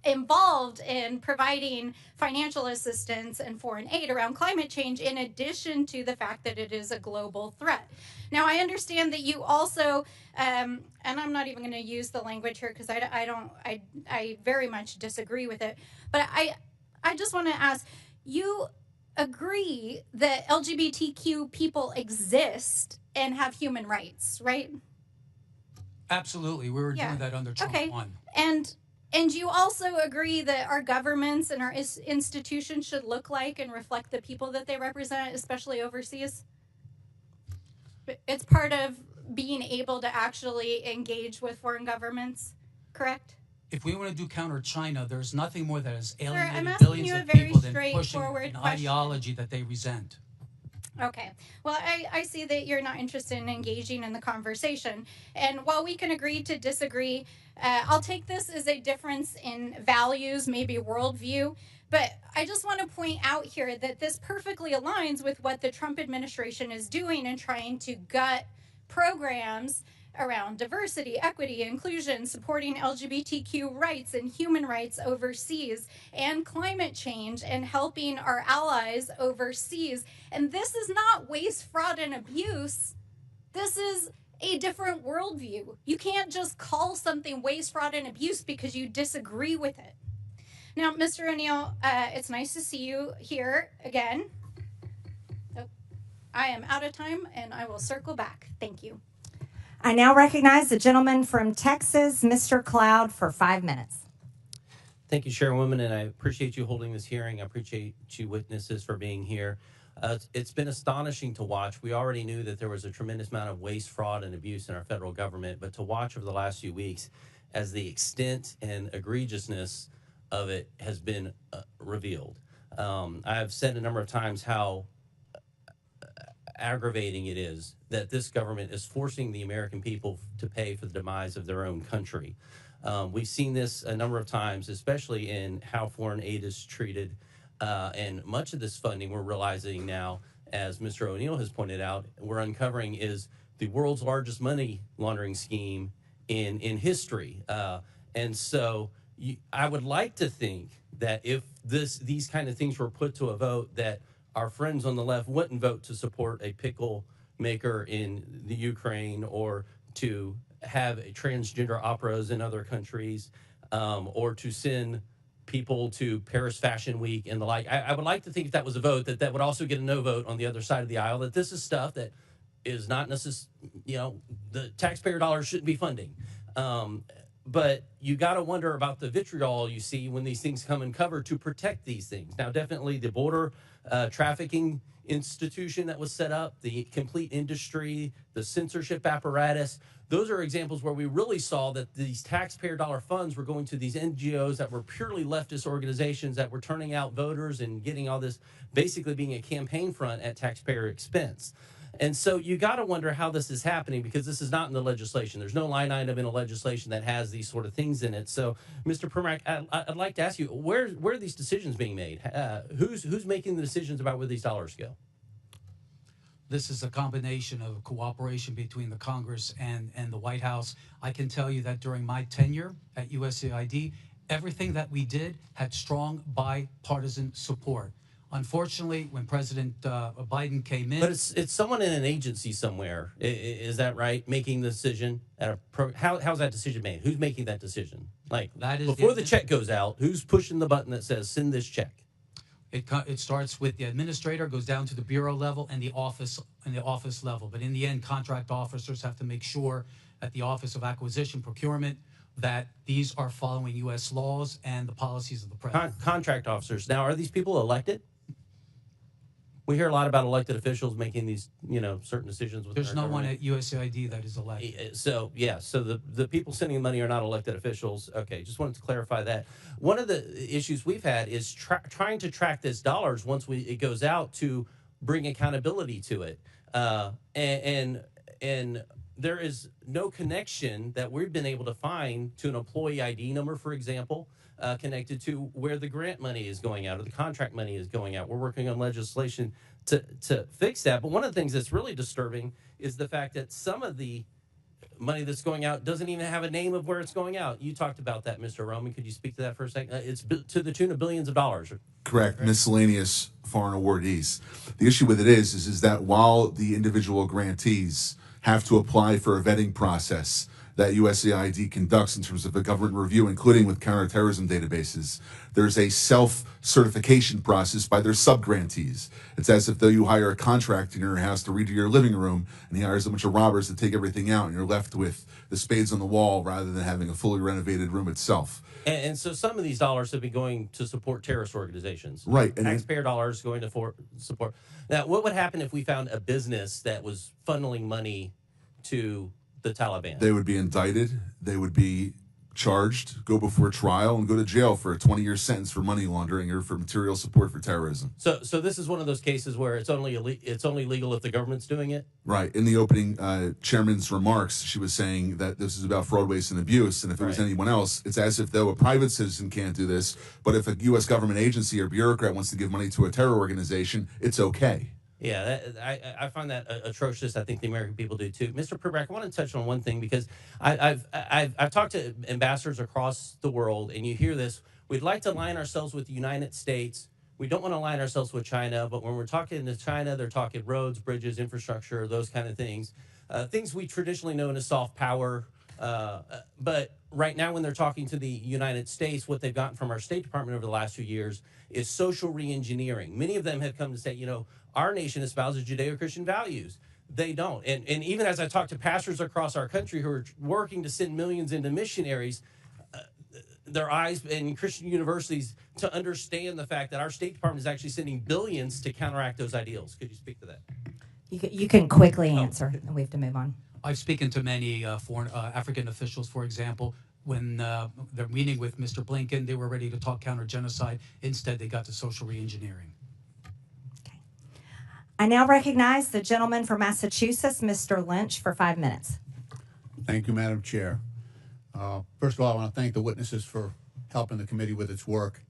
involved in providing financial assistance and foreign aid around climate change, in addition to the fact that it is a global threat. Now, I understand that you also, and I'm not even going to use the language here because I very much disagree with it, but I just want to ask, you agree that LGBTQ people exist and have human rights, right? Absolutely, we were doing that under Trump 1. And you also agree that our governments and our institutions should look like and reflect the people that they represent, especially overseas? It's part of being able to actually engage with foreign governments, correct? If we want to do counter China, there's nothing more that has I'm alienated asking billions you a of very people than pushing straightforward an question. ideology that they resent. Okay. Well, I see that you're not interested in engaging in the conversation. And while we can agree to disagree, I'll take this as a difference in values, maybe worldview. But I just want to point out here that this perfectly aligns with what the Trump administration is doing in trying to gut programs around diversity, equity, inclusion, supporting LGBTQ rights and human rights overseas, and climate change, and helping our allies overseas. And this is not waste, fraud, and abuse. This is a different worldview. You can't just call something waste, fraud, and abuse because you disagree with it. Now, Mr. O'Neill, it's nice to see you here again. Oh, I am out of time, and I will circle back. Thank you. I now recognize the gentleman from Texas, Mr. Cloud, for 5 minutes. Thank you, Chairwoman, and I appreciate you holding this hearing. I appreciate you witnesses for being here. It's been astonishing to watch. We already knew that there was a tremendous amount of waste, fraud, and abuse in our federal government, but to watch over the last few weeks as the extent and egregiousness of it has been revealed. I've said a number of times how aggravating it is that this government is forcing the American people to pay for the demise of their own country. We've seen this a number of times, especially in how foreign aid is treated. And much of this funding we're realizing now, as Mr. O'Neill has pointed out, we're uncovering is the world's largest money laundering scheme in history. And so I would like to think that if these kind of things were put to a vote, that our friends on the left wouldn't vote to support a pickle maker in the Ukraine, or to have transgender operas in other countries, or to send people to Paris Fashion Week and the like. I would like to think if that was a vote, that would also get a no vote on the other side of the aisle, that this is stuff that is not necessarily, the taxpayer dollars shouldn't be funding. but you got to wonder about the vitriol you see when these things come uncovered to protect these things. Now, definitely the border trafficking institution that was set up, the complete industry, the censorship apparatus, those are examples where we really saw that these taxpayer dollar funds were going to these NGOs that were purely leftist organizations that were turning out voters and getting all this, basically being a campaign front at taxpayer expense. And so you got to wonder how this is happening, because this is not in the legislation. There's no line item in a legislation that has these sort of things in it. So, Mr. Primac, I'd like to ask you, where are these decisions being made? Who's making the decisions about where these dollars go? This is a combination of cooperation between the Congress and the White House. I can tell you that during my tenure at USAID, everything that we did had strong bipartisan support. Unfortunately, when President Biden came in... But it's someone in an agency somewhere, is that right, making the decision? How's that decision made? Who's making that decision? Like, that is before the check goes out, who's pushing the button that says, send this check? It starts with the administrator, goes down to the bureau level and the office level. But in the end, contract officers have to make sure at the Office of Acquisition Procurement that these are following U.S. laws and the policies of the president. Contract officers. Now, are these people elected? We hear a lot about elected officials making these, certain decisions. There's no one at USAID that is elected. So, yeah, so the people sending money are not elected officials. Okay, just wanted to clarify that. One of the issues we've had is trying to track this dollars once it goes out to bring accountability to it. And there is no connection that we've been able to find to an employee ID number, for example, connected to where the grant money is going out or the contract money is going out. We're working on legislation to fix that. But one of the things that's really disturbing is the fact that some of the money that's going out doesn't even have a name of where it's going out. You talked about that, Mr. Roman. Could you speak to that for a second? It's to the tune of billions of dollars. Correct. Miscellaneous foreign awardees. The issue with it is that while the individual grantees have to apply for a vetting process that USAID conducts in terms of a government review, including with counterterrorism databases, there's a self-certification process by their sub-grantees. It's as if though you hire a contractor in your house to redo your living room, and he hires a bunch of robbers to take everything out, and you're left with the spades on the wall rather than having a fully renovated room itself. And so some of these dollars have been going to support terrorist organizations. Right. And taxpayer dollars going to support. Now, what would happen if we found a business that was funneling money to the Taliban? They would be indicted. They would be charged, go before trial, and go to jail for a 20-year sentence for money laundering or for material support for terrorism. So this is one of those cases where it's only legal if the government's doing it? Right. In the opening chairman's remarks, she was saying that this is about fraud, waste, and abuse, and if it was anyone else, it's as if though a private citizen can't do this, but if a U.S. government agency or bureaucrat wants to give money to a terror organization, it's okay. Yeah, I find that atrocious. I think the American people do too. Mr. Primac, I want to touch on one thing because I've talked to ambassadors across the world, and you hear this. We'd like to align ourselves with the United States. We don't want to align ourselves with China, but when we're talking to China, they're talking roads, bridges, infrastructure, those kind of things. Things we traditionally know as soft power. But right now, when they're talking to the United States, what they've gotten from our State Department over the last few years is social reengineering. Many of them have come to say, our nation espouses Judeo-Christian values. They don't. And even as I talk to pastors across our country who are working to send millions into missionaries, their eyes in Christian universities to understand the fact that our State Department is actually sending billions to counteract those ideals. Could you speak to that? You can quickly answer, and we have to move on. I've spoken to many foreign African officials, for example. When they're meeting with Mr. Blinken, they were ready to talk counter-genocide. Instead, they got to social reengineering. Okay. I now recognize the gentleman from Massachusetts, Mr. Lynch, for 5 minutes. Thank you, Madam Chair. First of all, I want to thank the witnesses for helping the committee with its work.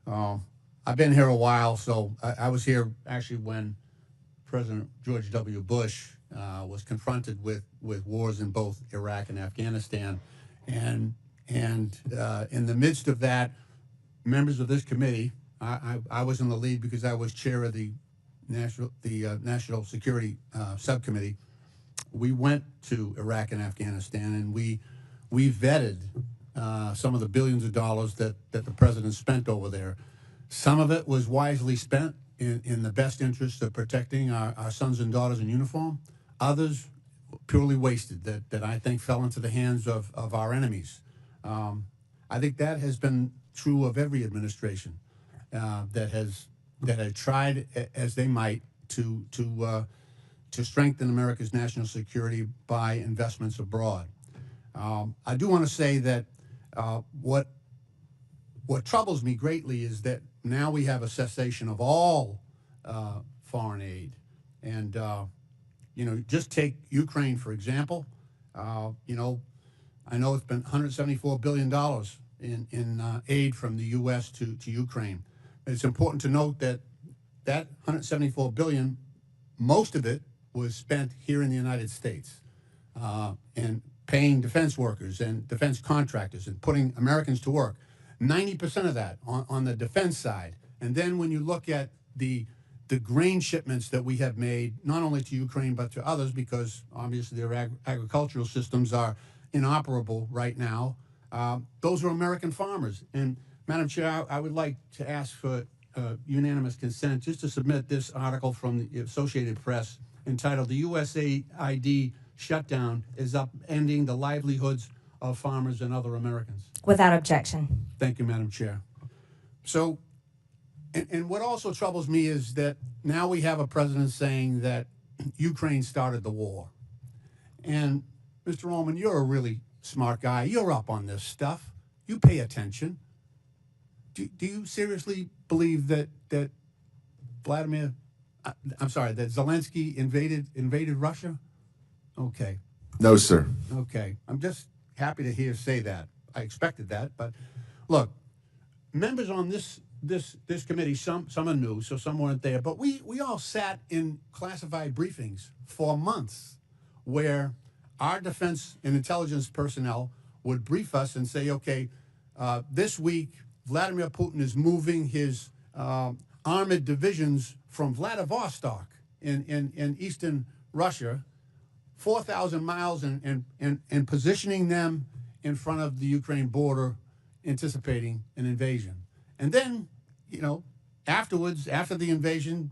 I've been here a while, so I was here actually when President George W. Bush was confronted with wars in both Iraq and Afghanistan. And in the midst of that, members of this committee, I was in the lead because I was chair of the National Security Subcommittee. We went to Iraq and Afghanistan, and we vetted some of the billions of dollars that the president spent over there. Some of it was wisely spent in the best interest of protecting our sons and daughters in uniform. Others purely wasted that I think fell into the hands of our enemies. I think that has been true of every administration that has tried as they might to strengthen America's national security by investments abroad. I do want to say that what troubles me greatly is that now we have a cessation of all foreign aid, and just take Ukraine for example. I know it's been $174 billion in aid from the U.S. to Ukraine. It's important to note that that $174 billion, most of it was spent here in the United States, and paying defense workers and defense contractors and putting Americans to work. 90% of that on the defense side. And then when you look at the grain shipments that we have made, not only to Ukraine but to others, because obviously their agricultural systems are inoperable right now, those are American farmers. And Madam Chair, I would like to ask for unanimous consent just to submit this article from the Associated Press entitled "The USAID Shutdown is Upending the Livelihoods of Farmers and Other Americans." Without objection. Thank you, Madam Chair. So, and what also troubles me is that now we have a president saying that Ukraine started the war. And Mr. Ullman, you're a really smart guy. You're up on this stuff. You pay attention. Do you seriously believe that Zelensky invaded Russia? Okay. No, sir. Okay. I'm just happy to hear you say that. I expected that, but look, members on this committee, some are new, so some weren't there, but we all sat in classified briefings for months where our defense and intelligence personnel would brief us and say, okay, this week Vladimir Putin is moving his armored divisions from Vladivostok in eastern Russia 4,000 miles and positioning them in front of the Ukraine border, anticipating an invasion. And then, afterwards, after the invasion,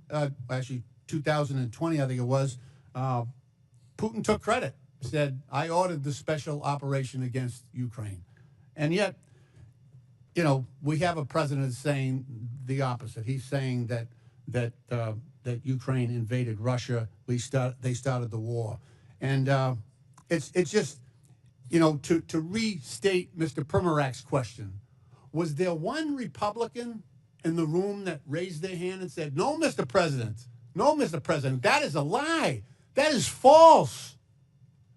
actually 2020, I think it was, Putin took credit, said, I ordered the special operation against Ukraine. And yet, we have a president saying the opposite. He's saying that Ukraine invaded Russia. They started the war. And it's just, to restate Mr. Primac's question, was there one Republican in the room that raised their hand and said, no, Mr. President, that is a lie. That is false.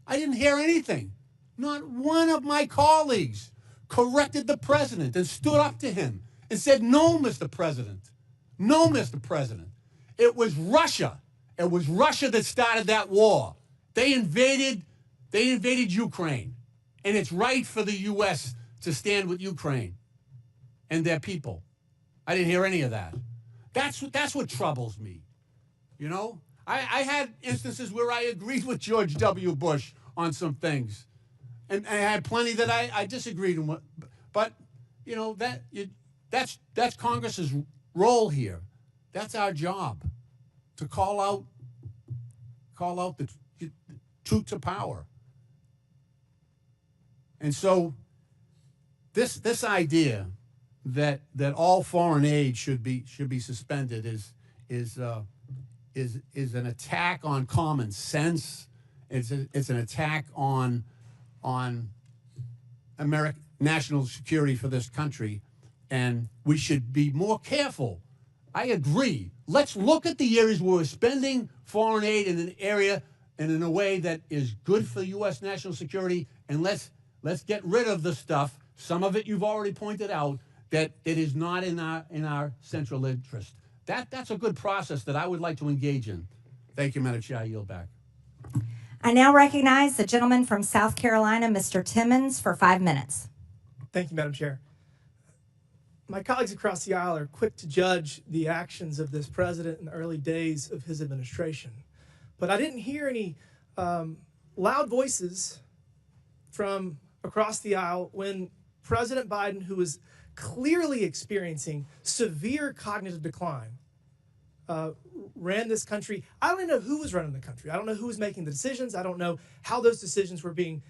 I didn't hear anything. Not one of my colleagues corrected the president and stood up to him and said, no, Mr. President. No, Mr. President. It was Russia. It was Russia that started that war. They invaded Ukraine. And it's right for the U.S. to stand with Ukraine and their people. I didn't hear any of that. That's what troubles me. I had instances where I agreed with George W. Bush on some things. And I had plenty that I disagreed with. But, that's Congress's role here. That's our job, to call out the truth to power. And so this idea that all foreign aid should be suspended is an attack on common sense. It's an attack on American national security for this country, and we should be more careful. I agree. Let's look at the areas where we're spending foreign aid in an area and in a way that is good for U.S. national security, and let's get rid of the stuff. Some of it you've already pointed out that it is not in our central interest. That's a good process that I would like to engage in. Thank you, Madam Chair. I yield back. I now recognize the gentleman from South Carolina, Mr. Timmons, for 5 minutes. Thank you, Madam Chair. My colleagues across the aisle are quick to judge the actions of this president in the early days of his administration. But I didn't hear any loud voices from across the aisle when President Biden, who was clearly experiencing severe cognitive decline, ran this country. I don't even know who was running the country. I don't know who was making the decisions. I don't know how those decisions were being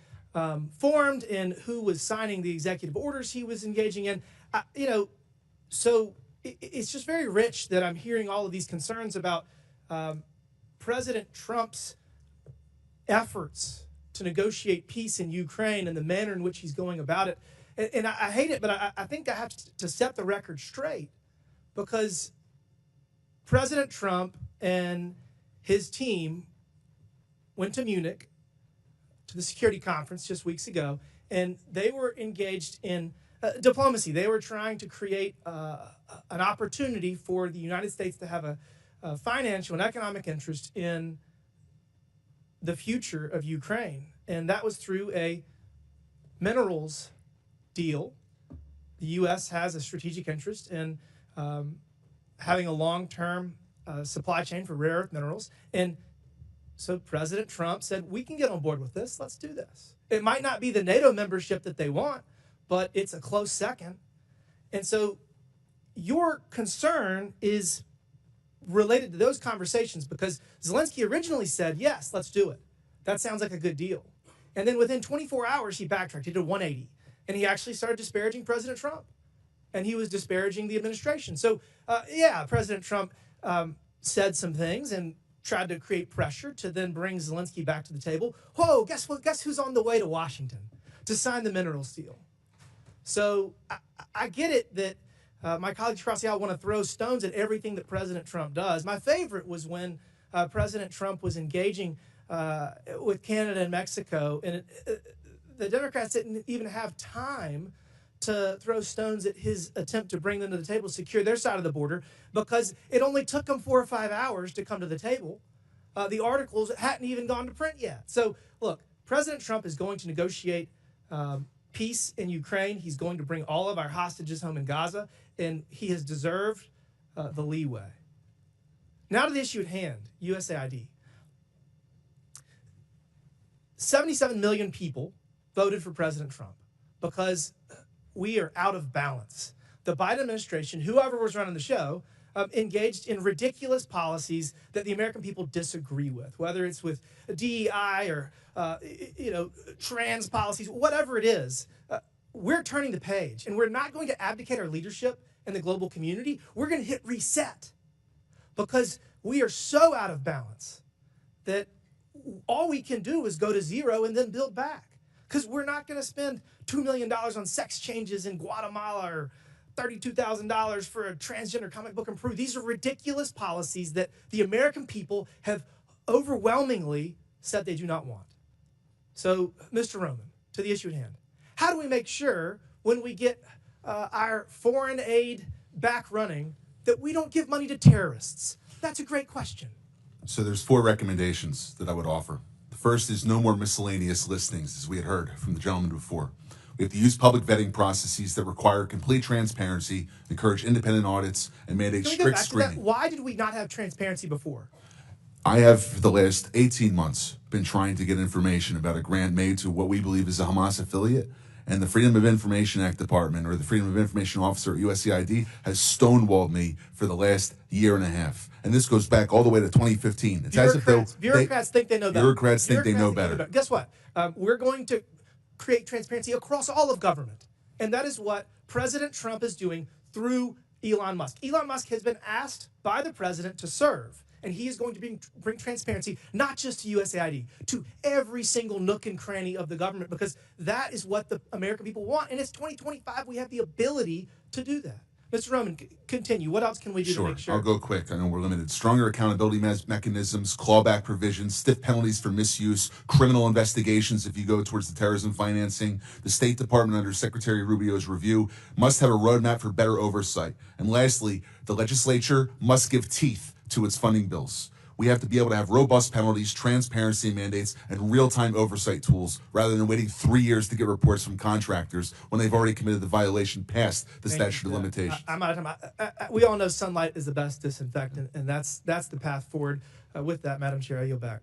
formed and who was signing the executive orders he was engaging in. So it's just very rich that I'm hearing all of these concerns about President Trump's efforts to negotiate peace in Ukraine and the manner in which he's going about it. And I hate it, but I think I have to set the record straight, because President Trump and his team went to Munich to the security conference just weeks ago, and they were engaged in diplomacy. They were trying to create an opportunity for the United States to have a financial and economic interest in the future of Ukraine. And that was through a minerals deal. The U.S. has a strategic interest in having a long-term supply chain for rare earth minerals. And so President Trump said, we can get on board with this. Let's do this. It might not be the NATO membership that they want, but it's a close second. And so your concern is related to those conversations, because Zelensky originally said, yes, let's do it. That sounds like a good deal. And then within 24 hours, he backtracked. He did a 180. And he actually started disparaging President Trump. And he was disparaging the administration. So, President Trump said some things and tried to create pressure to then bring Zelensky back to the table. Whoa, guess what? Guess who's on the way to Washington to sign the minerals deal? So I get it that my colleagues across the aisle want to throw stones at everything that President Trump does. My favorite was when President Trump was engaging with Canada and Mexico, and the Democrats didn't even have time to throw stones at his attempt to bring them to the table, secure their side of the border, because it only took them 4 or 5 hours to come to the table. The articles hadn't even gone to print yet. So, look, President Trump is going to negotiate peace in Ukraine. He's going to bring all of our hostages home in Gaza, and he has deserved the leeway. Now to the issue at hand, USAID. 77 million people voted for President Trump because we are out of balance. The Biden administration, whoever was running the show, engaged in ridiculous policies that the American people disagree with, whether it's with DEI or trans policies, whatever it is. We're turning the page, and we're not going to abdicate our leadership in the global community. We're going to hit reset, because we are so out of balance that all we can do is go to zero and then build back. Because we're not going to spend $2 million on sex changes in Guatemala or $32,000 for a transgender comic book in Peru. These are ridiculous policies that the American people have overwhelmingly said they do not want. So, Mr. Roman, to the issue at hand. How do we make sure when we get our foreign aid back running that we don't give money to terrorists? That's a great question. So there's 4 recommendations that I would offer. The first is no more miscellaneous listings, as we had heard from the gentleman before. We have to use public vetting processes that require complete transparency, encourage independent audits, and mandate strict screening. Why did we not have transparency before? I have, for the last 18 months, been trying to get information about a grant made to what we believe is a Hamas affiliate, and the Freedom of Information Act Department, or the Freedom of Information Officer at USAID, has stonewalled me for the last year and a half. And this goes back all the way to 2015. It's as if bureaucrats think they know better. Bureaucrats think they know better. Guess what? We're going to create transparency across all of government. And that is what President Trump is doing through Elon Musk. Elon Musk has been asked by the president to serve. And he is going to bring transparency, not just to USAID, to every single nook and cranny of the government, because that is what the American people want. And it's 2025. We have the ability to do that. Mr. Roman, continue. What else can we do to make sure? I'll go quick. I know we're limited. Stronger accountability mechanisms, clawback provisions, stiff penalties for misuse, criminal investigations if you go towards the terrorism financing. The State Department, under Secretary Rubio's review, must have a roadmap for better oversight. And lastly, the legislature must give teeth to its funding bills. We have to be able to have robust penalties, transparency mandates, and real-time oversight tools, rather than waiting 3 years to get reports from contractors when they've already committed the violation past the statute of limitations. I'm out of time. We all know sunlight is the best disinfectant, and that's the path forward. With that, Madam Chair, I yield back.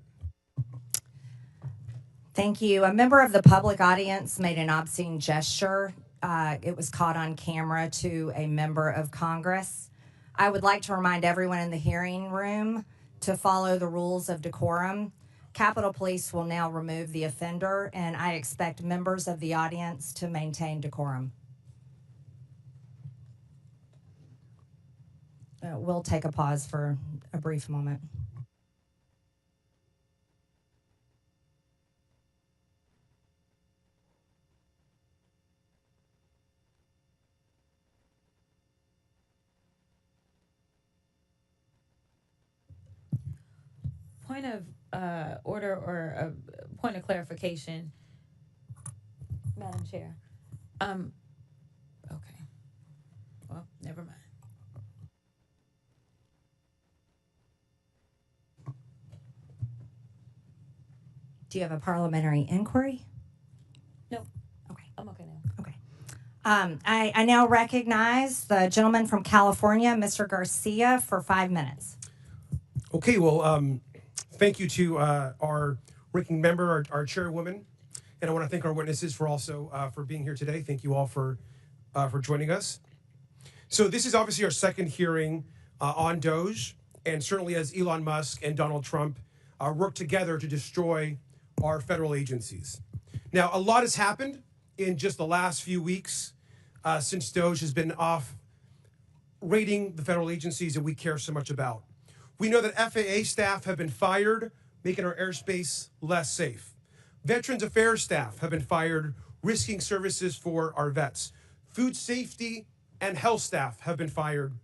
Thank you. A member of the public audience made an obscene gesture. It was caught on camera to a member of Congress. I would like to remind everyone in the hearing room to follow the rules of decorum. Capitol Police will now remove the offender, and I expect members of the audience to maintain decorum. We'll take a pause for a brief moment. Point of order or a point of clarification, Madam Chair. Okay. Well, never mind. Do you have a parliamentary inquiry? No. Okay. I'm okay now. Okay. I now recognize the gentleman from California, Mr. Garcia, for 5 minutes. Okay, well, thank you to our ranking member, our chairwoman, and I want to thank our witnesses for also for being here today. Thank you all for joining us. So this is obviously our second hearing on DOGE, and certainly as Elon Musk and Donald Trump work together to destroy our federal agencies. Now, a lot has happened in just the last few weeks since DOGE has been off rating the federal agencies that we care so much about. We know that FAA staff have been fired, making our airspace less safe. Veterans Affairs staff have been fired, risking services for our vets. Food safety and health staff have been fired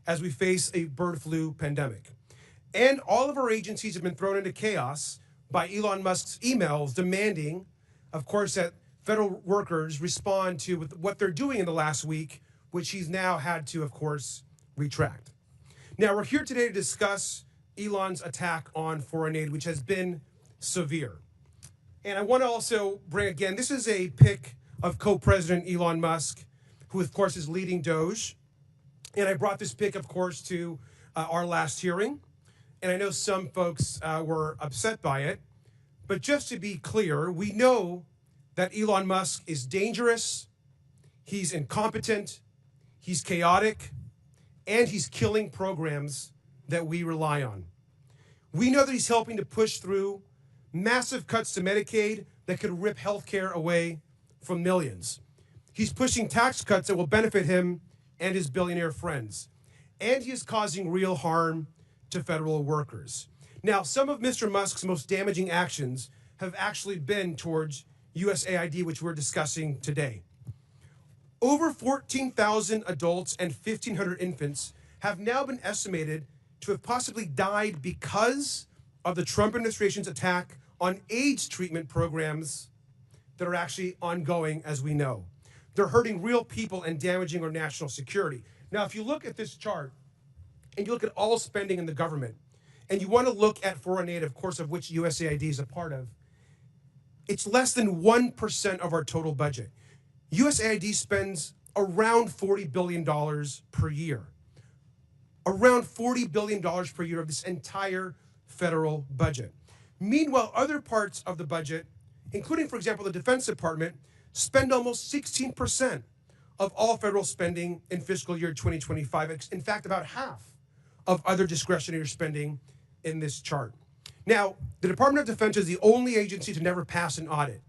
as we face a bird flu pandemic. And all of our agencies have been thrown into chaos by Elon Musk's emails demanding, of course, that federal workers respond to what they're doing in the last week, which he's now had to, of course, retract. Now, we're here today to discuss Elon's attack on foreign aid, which has been severe. And I want to also bring again, this is a pic of co-president Elon Musk, who, of course, is leading DOGE. And I brought this pic, of course, to our last hearing. And I know some folks were upset by it. But just to be clear, we know that Elon Musk is dangerous, he's incompetent, he's chaotic, and he's killing programs that we rely on. We know that he's helping to push through massive cuts to Medicaid that could rip healthcare away from millions. He's pushing tax cuts that will benefit him and his billionaire friends. And he is causing real harm to federal workers. Now, some of Mr. Musk's most damaging actions have actually been towards USAID, which we're discussing today. Over 14,000 adults and 1,500 infants have now been estimated to have possibly died because of the Trump administration's attack on AIDS treatment programs that are actually ongoing, as we know. They're hurting real people and damaging our national security. Now, if you look at this chart, and you look at all spending in the government, and you want to look at foreign aid, of course, of which USAID is a part of, it's less than 1% of our total budget. USAID spends around $40 billion per year. Around $40 billion per year of this entire federal budget. Meanwhile, other parts of the budget, including, for example, the Defense Department, spend almost 16% of all federal spending in fiscal year 2025. In fact, about half of other discretionary spending in this chart. Now, the Department of Defense is the only agency to never pass an audit.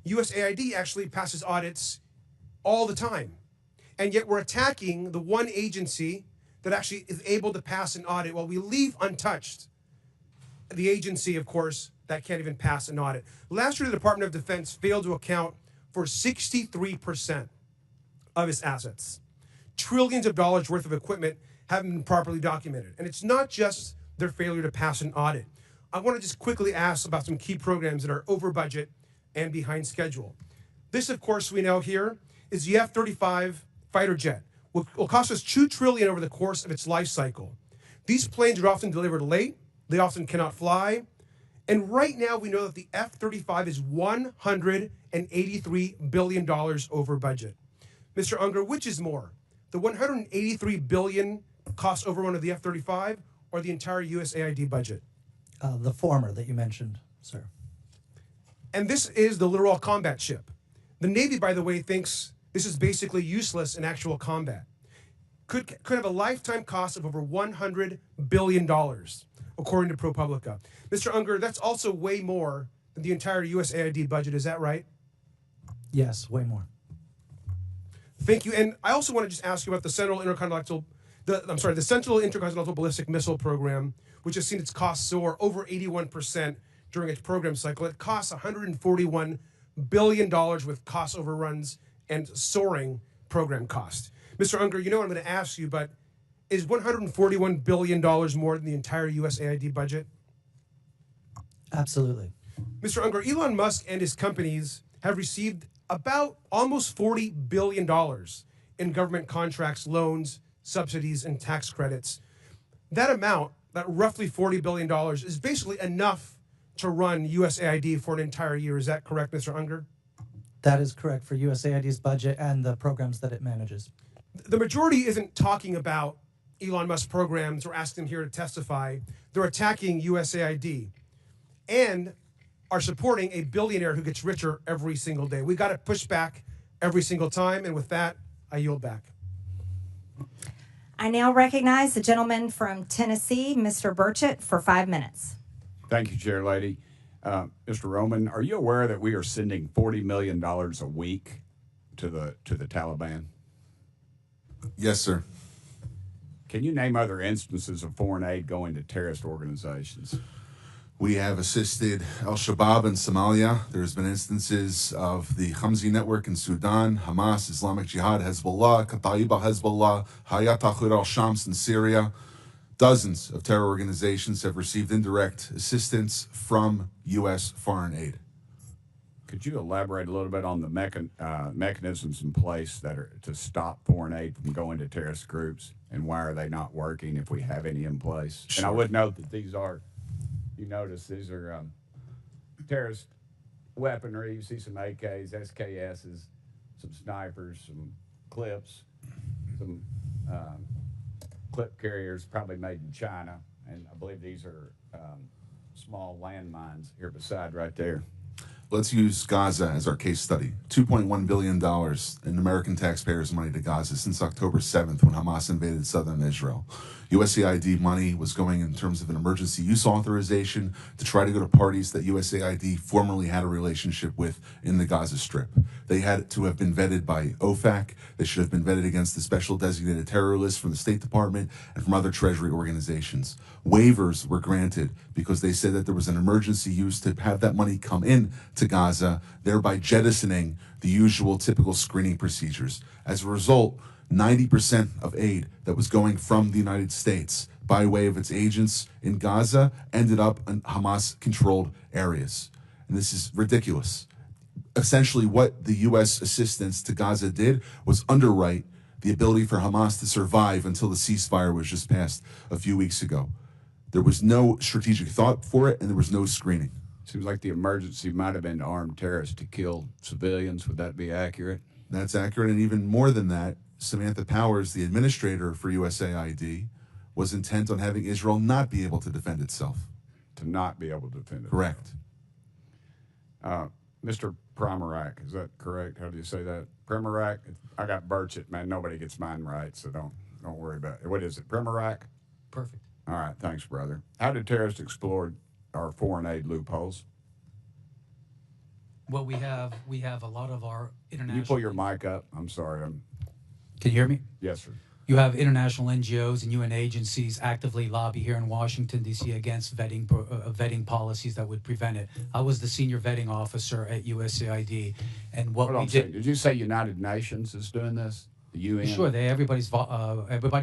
USAID actually passes audits all the time. And yet we're attacking the one agency that actually is able to pass an audit while we leave untouched the agency, of course, that can't even pass an audit. Last year, the Department of Defense failed to account for 63% of its assets. Trillions of dollars worth of equipment haven't been properly documented. And it's not just their failure to pass an audit. I want to just quickly ask about some key programs that are over budget and behind schedule. This, of course, we know here is the F-35 fighter jet. Will cost us $2 trillion over the course of its life cycle. These planes are often delivered late. They often cannot fly. And right now, we know that the F-35 is $183 billion over budget. Mr. Unger, which is more, the $183 billion cost overrun of the F-35 or the entire USAID budget? The former that you mentioned, sir. And this is the Littoral Combat Ship. The Navy, by the way, thinks this is basically useless in actual combat. could have a lifetime cost of over $100 billion, according to ProPublica. Mr. Unger, that's also way more than the entire USAID budget. Is that right? Yes, way more. Thank you. And I also want to just ask you about the Central Intercontinental Ballistic Missile Program, which has seen its costs soar over 81% during its program cycle. It costs $141 billion with cost overruns and soaring program cost. Mr. Unger, you know what I'm going to ask you, but is $141 billion more than the entire USAID budget? Absolutely. Mr. Unger, Elon Musk and his companies have received about almost $40 billion in government contracts, loans, subsidies, and tax credits. That amount, that roughly $40 billion, is basically enough to run USAID for an entire year. Is that correct, Mr. Unger? That is correct for USAID's budget and the programs that it manages. The majority isn't talking about Elon Musk programs or asking them here to testify. They're attacking USAID and are supporting a billionaire who gets richer every single day. We got to push back every single time. And with that, I yield back. I now recognize the gentleman from Tennessee, Mr. Burchett, for 5 minutes. Thank you, Chair Lady. Mr. Roman, are you aware that we are sending $40 million a week to the Taliban? Yes, sir. Can you name other instances of foreign aid going to terrorist organizations? We have assisted al-Shabaab in Somalia. There's been instances of the Hamzi Network in Sudan, Hamas, Islamic Jihad, Hezbollah, Kataib al-Hezbollah, Hayat Tahrir al-Shams in Syria. Dozens of terror organizations have received indirect assistance from U.S. foreign aid. Could you elaborate a little bit on the mechanisms in place that are to stop foreign aid from going to terrorist groups, and why are they not working if we have any in place? Sure. And I would note that these are, you notice these are terrorist weaponry. You see some AKs, SKSs, some snipers, some clips, some clip carriers probably made in China, and I believe these are small landmines here beside right there. Let's use Gaza as our case study. $2.1 billion in American taxpayers' money to Gaza since October 7th when Hamas invaded southern Israel. USAID money was going in terms of an emergency use authorization to try to go to parties that USAID formerly had a relationship with in the Gaza Strip. They had to have been vetted by OFAC. They should have been vetted against the special designated terror list from the State Department and from other Treasury organizations. Waivers were granted because they said that there was an emergency use to have that money come in to Gaza, thereby jettisoning the usual typical screening procedures. As a result, 90% of aid that was going from the United States by way of its agents in Gaza ended up in Hamas-controlled areas. And this is ridiculous. Essentially, what the U.S. assistance to Gaza did was underwrite the ability for Hamas to survive until the ceasefire was just passed a few weeks ago. There was no strategic thought for it, and there was no screening. Seems like the emergency might have been to arm terrorists to kill civilians. Would that be accurate? That's accurate, and even more than that, Samantha Powers, the administrator for USAID, was intent on having Israel not be able to defend itself. To not be able to defend it. Correct. Mr. Primac, is that correct? How do you say that? Primac? I got Burchett, man. Nobody gets mine right, so don't worry about it. What is it? Primac? Perfect. All right, thanks, brother. How did terrorists exploit our foreign aid loopholes? Well, we have a lot of our international. You pull your mic up. I'm sorry. Can you hear me? Yes, sir. You have international NGOs and UN agencies actively lobby here in Washington, D.C. against vetting policies that would prevent it. I was the senior vetting officer at USAID, and what we did. Did you say United Nations is doing this? The UN? Sure, everybody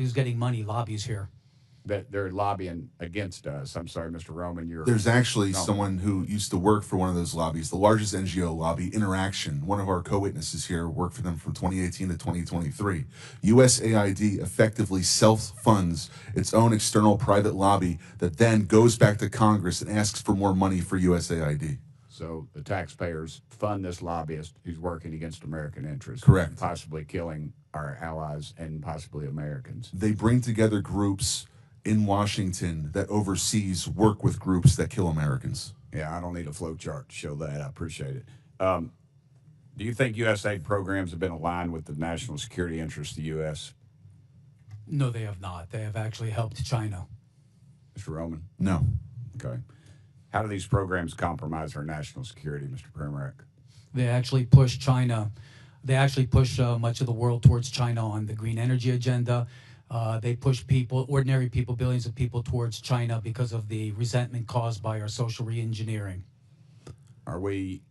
who's getting money lobbies here. That they're lobbying against us. I'm sorry, Mr. Roman. There's actually someone who used to work for one of those lobbies, the largest NGO lobby, Interaction. One of our co-witnesses here worked for them from 2018 to 2023. USAID effectively self-funds its own external private lobby that then goes back to Congress and asks for more money for USAID. So the taxpayers fund this lobbyist who's working against American interests. Correct. Possibly killing our allies and possibly Americans. They bring together groups in Washington that overseas work with groups that kill Americans. Yeah, I don't need a flow chart to show that. I appreciate it. Do you think USAID programs have been aligned with the national security interests of the U.S.? No, they have not. They have actually helped China. Mr. Roman? No. Okay. How do these programs compromise our national security, Mr. Primac? They actually push China. They actually push much of the world towards China on the green energy agenda. They push people, ordinary people, billions of people towards China because of the resentment caused by our social reengineering. Are we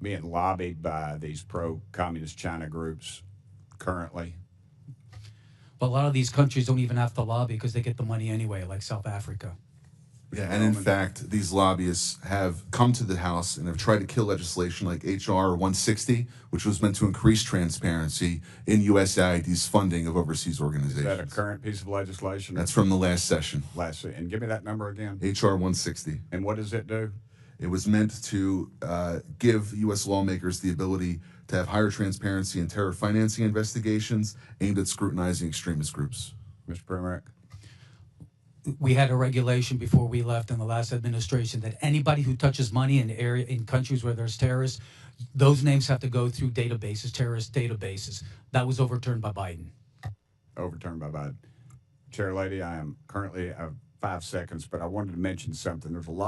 being lobbied by these pro-communist China groups currently? But a lot of these countries don't even have to lobby because they get the money anyway, like South Africa. Yeah, and in fact, these lobbyists have come to the House and have tried to kill legislation like H.R. 160, which was meant to increase transparency in USAID's funding of overseas organizations. Is that a current piece of legislation? That's from the last session. And give me that number again. H.R. 160. And what does it do? It was meant to give U.S. lawmakers the ability to have higher transparency in terror financing investigations aimed at scrutinizing extremist groups. Mr. Primac? We had a regulation before we left in the last administration that anybody who touches money in countries where there's terrorists, those names have to go through databases, terrorist databases. That was overturned by Biden. Overturned by Biden. Chair Lady, I am currently 5 seconds, but I wanted to mention something. There's a lot